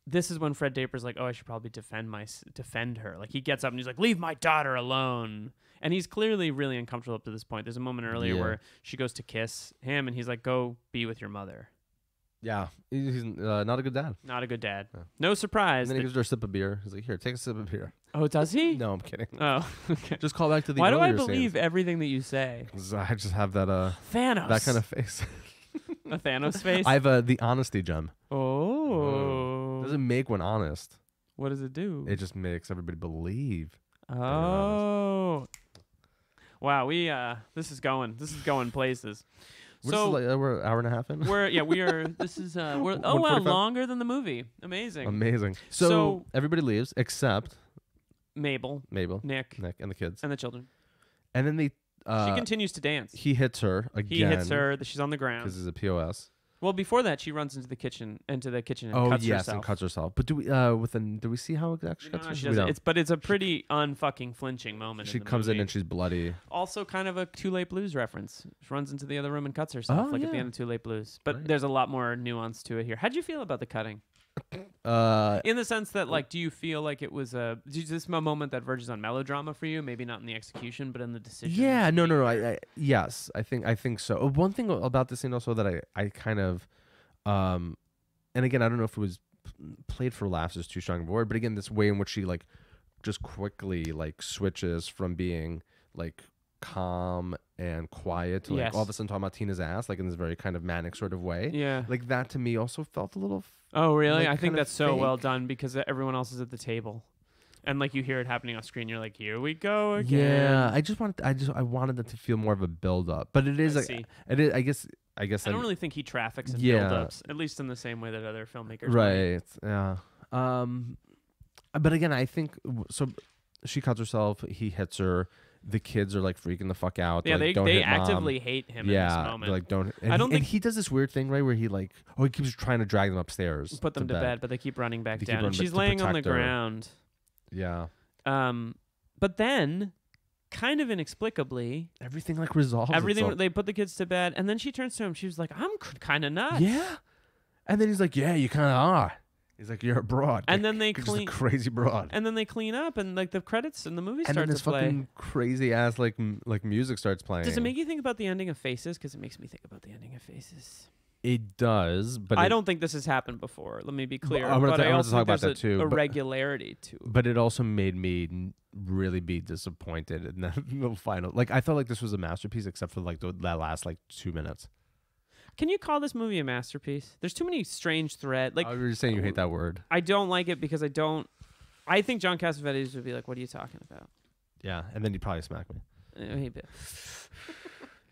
this is when Fred Daper's like, "Oh, I should probably defend her." Like he gets up and he's like, "Leave my daughter alone." And he's clearly really uncomfortable up to this point. There's a moment earlier Yeah. where she goes to kiss him, and he's like, "Go be with your mother." Yeah. He's not a good dad. Not a good dad. Yeah. No surprise. And then he that- gives her a sip of beer. He's like, "Here, take a sip of beer." oh, does he? No, I'm kidding. Oh, okay. Just call back to the. Why do I earlier believe scenes. everything that you say? 'Cause I just have that Thanos. that kind of face. a Thanos face. I have the honesty gem. Oh. Doesn't make one honest. What does it do? It just makes everybody believe. Oh. Wow, this is going places. So We're an hour and a half in. we are this is we're 145? longer than the movie. Amazing. Amazing. So- So everybody leaves except Mabel, Mabel, Nick, Nick, and the kids. and the children. And then they She continues to dance. he hits her again. He hits her, she's on the ground. because he's a POS. Well, before that she runs into the kitchen and Oh cuts yes, herself. and cuts herself. But do we do we see how it actually No, cuts her? she We doesn't. don't. It's a pretty unfucking flinching moment. She in the comes movie. in and she's bloody. Also, kind of a Too Late Blues reference. She runs into the other room and cuts herself, Oh, like at the yeah. end of Too Late Blues. But Right. there's a lot more nuance to it here. How'd you feel about the cutting? Uh, In the sense that, like, do you feel like it was is this a moment that verges on melodrama for you? Maybe not in the execution, but in the decision. yeah, no. Yes, I think so. One thing about this scene also that I kind of, and again, I don't know if it was played for laughs is too strong of a word, but again, this way in which she like just quickly like switches from being like calm and quiet to like Yes. all of a sudden talking about Tina's ass, like in this very kind of manic sort of way. Yeah. Like that to me also felt a little. Oh, really? like, I think kinda that's so well fake. done because everyone else is at the table, and like you hear it happening on screen. You're like, here we go again. Yeah, I wanted it to feel more of a build up, but it is I like see. it is. I guess I don't really think he traffics in Yeah. build-ups, at least in the same way that other filmmakers might. right. Yeah. But again, I think so. She cuts herself. He hits her. The kids are like freaking the fuck out. Yeah, Like, don't they hit Mom. actively hate him yeah, in this they're moment. like don't. And I don't and think- he does this weird thing, right, where he like, he keeps trying to drag them upstairs, Put them to bed, but they keep running back They keep down. And running back she's to laying on the protect her. ground. Yeah, But then, kind of inexplicably, everything like resolves. everything itself. they put the kids to bed, and then she turns to him. She was like, "I'm kind of nuts." Yeah, and then he's like, "Yeah, you kind of are." He's like, you're a broad. And then they You're clean, just a crazy broad. and then they clean up, and like the credits and the movie And then starts this to play. fucking crazy ass like music starts playing. Does it make you think about the ending of Faces? Because it makes me think about the ending of Faces. It does, but I don't think this has happened before. Let me be clear. I'm gonna but I talk also think about there's that too, a but- regularity to it. But it also made me really be disappointed in the final. Like I felt like this was a masterpiece, except for like that last like 2 minutes. Can you call this movie a masterpiece? There's too many strange threads. Like I was just saying you hate that word. I don't like it because I think John Cassavetes would be like, "What are you talking about?" Yeah, and then you'd probably smack me. He'd be-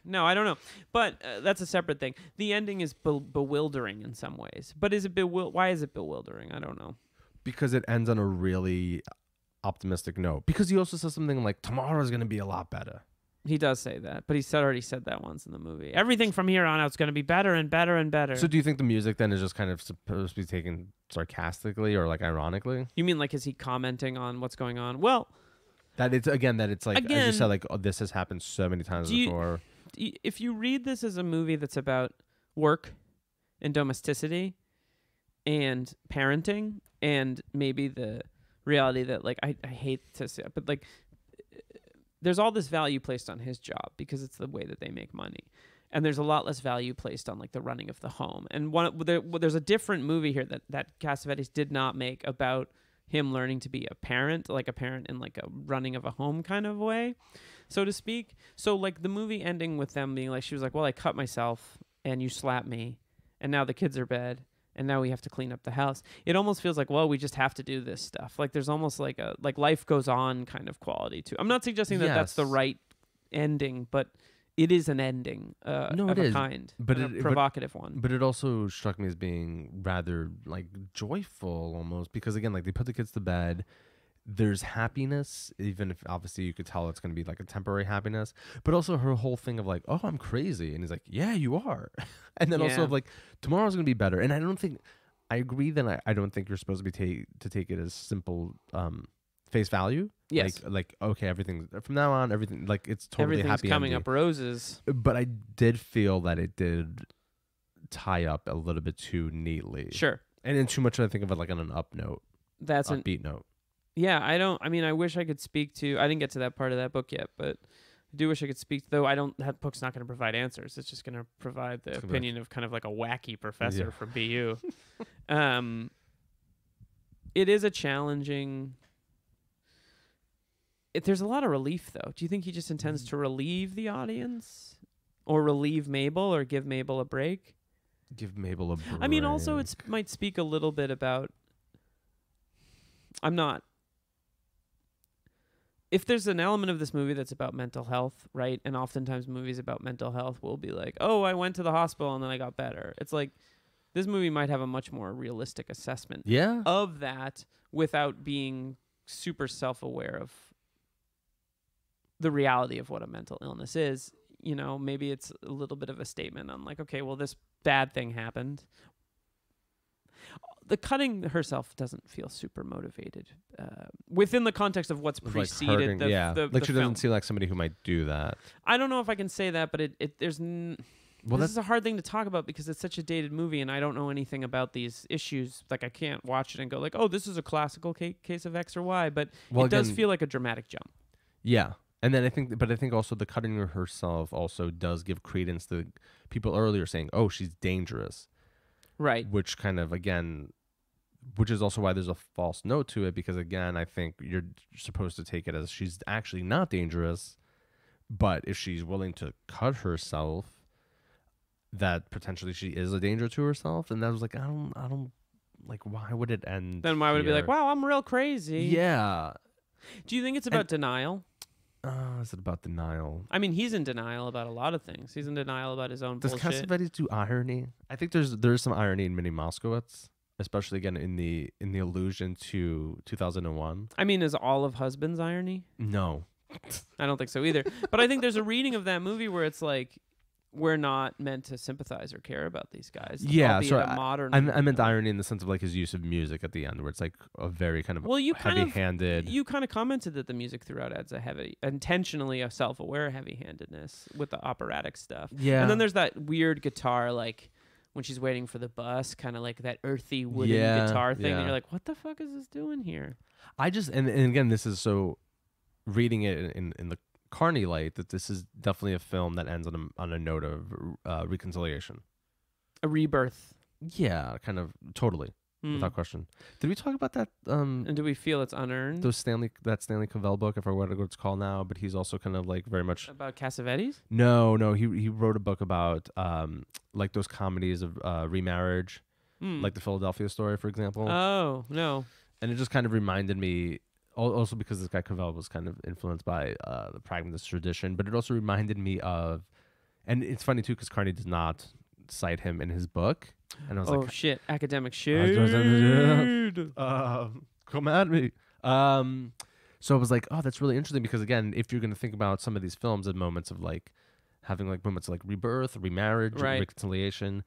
No, I don't know. But that's a separate thing. The ending is bewildering in some ways. But is it why is it bewildering? I don't know. Because it ends on a really optimistic note. Because he also says something like, tomorrow's going to be a lot better. He does say that, but already said that once in the movie. Everything from here on out is going to be better and better and better. So do you think the music then is just kind of supposed to be taken sarcastically or like ironically? You mean like is he commenting on what's going on? Well, That it's like, as you Again, said, like, oh, this has happened so many times before. if you read this as a movie that's about work and domesticity and parenting and maybe the reality that like I hate to say it, but like there's all this value placed on his job because it's the way that they make money. And there's a lot less value placed on like the running of the home. And there's a different movie here that Cassavetes did not make about him learning to be a parent in like a running of a home kind of way, so to speak. So like the movie ending with them being like, she was like, well, I cut myself and you slapped me and now the kids are bad and now we have to clean up the house. It almost feels like, well, we just have to do this stuff. Like there's almost like a like life goes on kind of quality to. I'm not suggesting that that's the right ending, but it is an ending of a kind, but a provocative one. But it also struck me as being rather like joyful almost, because again, like they put the kids to bed. There's happiness, even if obviously you could tell it's going to be like a temporary happiness, but also her whole thing of like, oh, I'm crazy. And he's like, yeah, you are. And then also of like, tomorrow's going to be better. And I agree that I don't think you're supposed to be to take it as simple face value. Yes. Like okay, everything from now on, everything like it's totally Everything's happy coming ending. up roses. But I did feel that it did tie up a little bit too neatly. Sure. And then too much I think of it like on an up note. That's an upbeat note. Yeah, I wish I could speak to. I didn't get to that part of that book yet, but I do wish I could speak. Though that book's not going to provide answers. It's just going to provide the opinion of kind of like a wacky professor from BU. It is a challenging. There's a lot of relief, though. Do you think he just intends to relieve the audience, or relieve Mabel, or give Mabel a break? Give Mabel a break. I mean, also it might speak a little bit about. If there's an element of this movie that's about mental health, right? And oftentimes movies about mental health will be like, oh, I went to the hospital and then I got better. It's like this movie might have a much more realistic assessment of that without being super self-aware of the reality of what a mental illness is. You know, maybe it's a little bit of a statement on like, okay, well, this bad thing happened. The cutting herself doesn't feel super motivated within the context of what's preceded the she doesn't seem like somebody who might do that. I don't know if I can say that, but this is a hard thing to talk about because it's such a dated movie and I don't know anything about these issues. Like I can't watch it and go like, oh, this is a classical case of X or Y, but it does feel like a dramatic jump. Yeah. And then I think also the cutting herself also does give credence to people earlier saying, oh, she's dangerous. Right. Which kind of, again, which is also why there's a false note to it, because, again, I think you're supposed to take it as she's actually not dangerous, but if she's willing to cut herself, that potentially she is a danger to herself. And that was like, I don't, like, why would it end? Then why would it be like, wow, I'm real crazy? Yeah. Do you think it's about denial? Is it about denial? I mean, he's in denial about a lot of things. He's in denial about his own bullshit. Does Cassavetes do irony? I think there's some irony in Minnie Moskowitz, especially again in the allusion to 2001. I mean, is all of Husbands irony? No, I don't think so either. But I think there's a reading of that movie where it's like we're not meant to sympathize or care about these guys. Yeah, so modern. I meant irony in the sense of like his use of music at the end, where it's like a very kind of heavy-handed. You kind of commented that the music throughout adds intentionally a self-aware heavy-handedness with the operatic stuff. Yeah, and then there's that weird guitar like when she's waiting for the bus, kind of like that earthy wooden guitar thing. And you're like, what the fuck is this doing here? I just and again, this is so reading it in the Carney light that this is definitely a film that ends on a note of reconciliation, a rebirth. Yeah, kind of totally. Without question. Did we talk about that? And do we feel it's unearned? That Stanley Cavell book, I forgot what it's called now, but he's also kind of like very much about Cassavetes. No, he wrote a book about like those comedies of remarriage, like the Philadelphia Story, for example. Oh no! And it just kind of reminded me, also because this guy Cavell was kind of influenced by the pragmatist tradition, but it also reminded me of, and it's funny too because Carney does not cite him in his book. And I was like, shit, academic shit. Come at me. So I was like, oh, that's really interesting because again, if you're going to think about some of these films at moments of like having like moments of like rebirth, remarriage, reconciliation,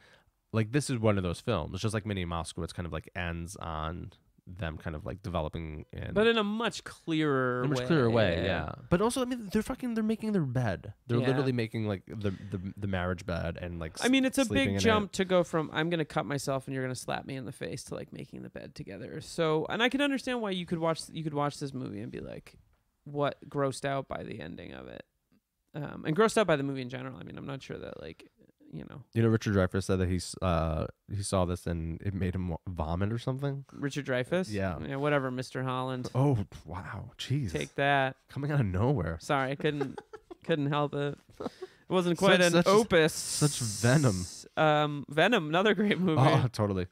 like this is one of those films. It's just like Minnie Moskowitz kind of like ends on them kind of like developing but in a much clearer way, yeah. But also, I mean, they're making their bed. They're literally making like the marriage bed and like I mean, it's a big jump to go from I'm gonna cut myself and you're gonna slap me in the face to like making the bed together. So, and I can understand why you could watch this movie and be like, what, grossed out by the ending of it, and grossed out by the movie in general. I mean, I'm not sure that like Richard Dreyfuss said that he saw this and it made him vomit or something. Richard Dreyfuss? Yeah, whatever, Mr. Holland. Oh, wow. Jeez. Take that. Coming out of nowhere. Sorry, I couldn't help it. It wasn't quite an opus. Such Venom. Venom, another great movie. Oh, totally.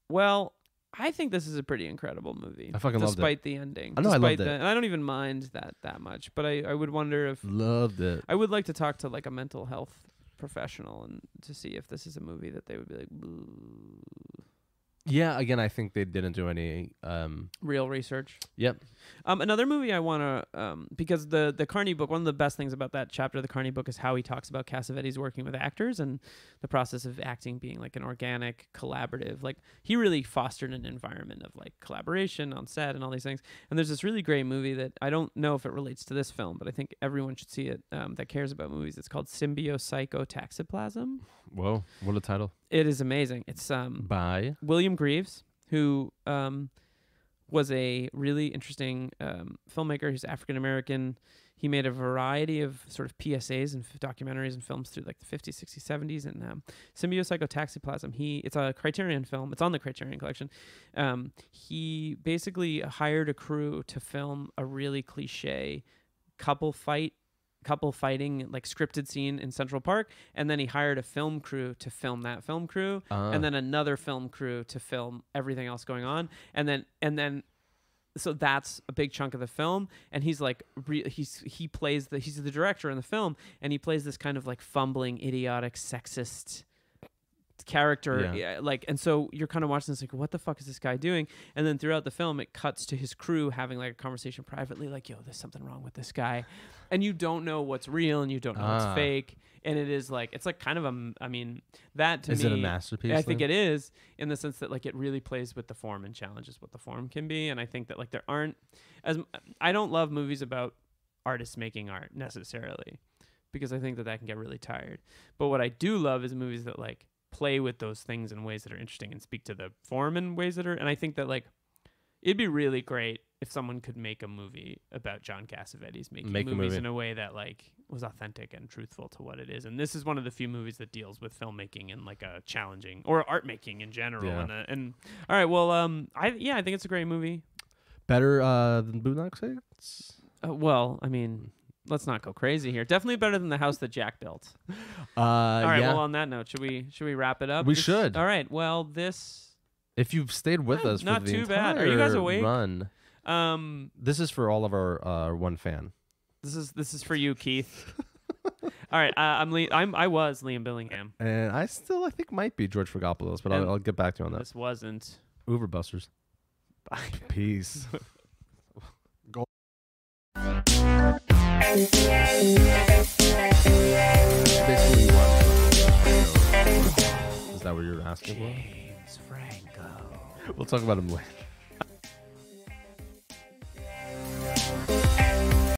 Well, I think this is a pretty incredible movie. I fucking loved it. Despite the ending. I know, I loved it. And I don't even mind that much, but I would wonder if... Loved it. I would like to talk to like a mental health professional and to see if this is a movie that they would be like... Boo. Yeah, again, I think they didn't do any... real research. Yep. Another movie I want to... because the Carney book, one of the best things about that chapter of the Carney book is how he talks about Cassavetes working with actors and the process of acting being like an organic, collaborative... Like, he really fostered an environment of like collaboration on set and all these things. And there's this really great movie that I don't know if it relates to this film, but I think everyone should see it that cares about movies. It's called Symbiocytotaxiplasm. Whoa, what a title. It is amazing. It's by William Greaves, who was a really interesting filmmaker. He's African American. He made a variety of sort of PSAs and documentaries and films through like the 50s, 60s, 70s. And Symbiocytotaxiplasm, it's a Criterion film. It's on the Criterion Collection. He basically hired a crew to film a really cliche couple fighting like scripted scene in Central Park, and then he hired a film crew to film that film crew, and then another film crew to film everything else going on, and then so that's a big chunk of the film. And he's like he's the director in the film, and he plays this kind of like fumbling, idiotic, sexist character, like, and so you're kind of watching this like, what the fuck is this guy doing? And then throughout the film it cuts to his crew having like a conversation privately, like, yo, there's something wrong with this guy, and you don't know what's real and you don't know what's fake. And it is like, it's like kind of I mean, that to me, is it a masterpiece? I think it is, in the sense that like it really plays with the form and challenges what the form can be. And I think that like I don't love movies about artists making art necessarily, because I think that can get really tired. But what I do love is movies that like play with those things in ways that are interesting and speak to the form in ways that are, and I think that like it'd be really great if someone could make a movie about John Cassavetes making movies in a way that like was authentic and truthful to what it is. And this is one of the few movies that deals with filmmaking in like a challenging, or art making in general. Yeah. And all right, well, I think it's a great movie. Better than Boondock Saints? Well, I mean, let's not go crazy here. Definitely better than the house that Jack built. All right. Well, on that note, should we wrap it up? We should. All right. Well, if you've stayed with us, not for the too bad. Are you guys awake? Run. This is for all of our one fan. This is for you, Keith. All right. I was Liam Billingham, and I think might be George Frigopoulos, but I'll get back to you on that. This wasn't Uberbusters. Bye. Peace. Go. Basically, is that what you're asking for? James Franco. We'll talk about him later.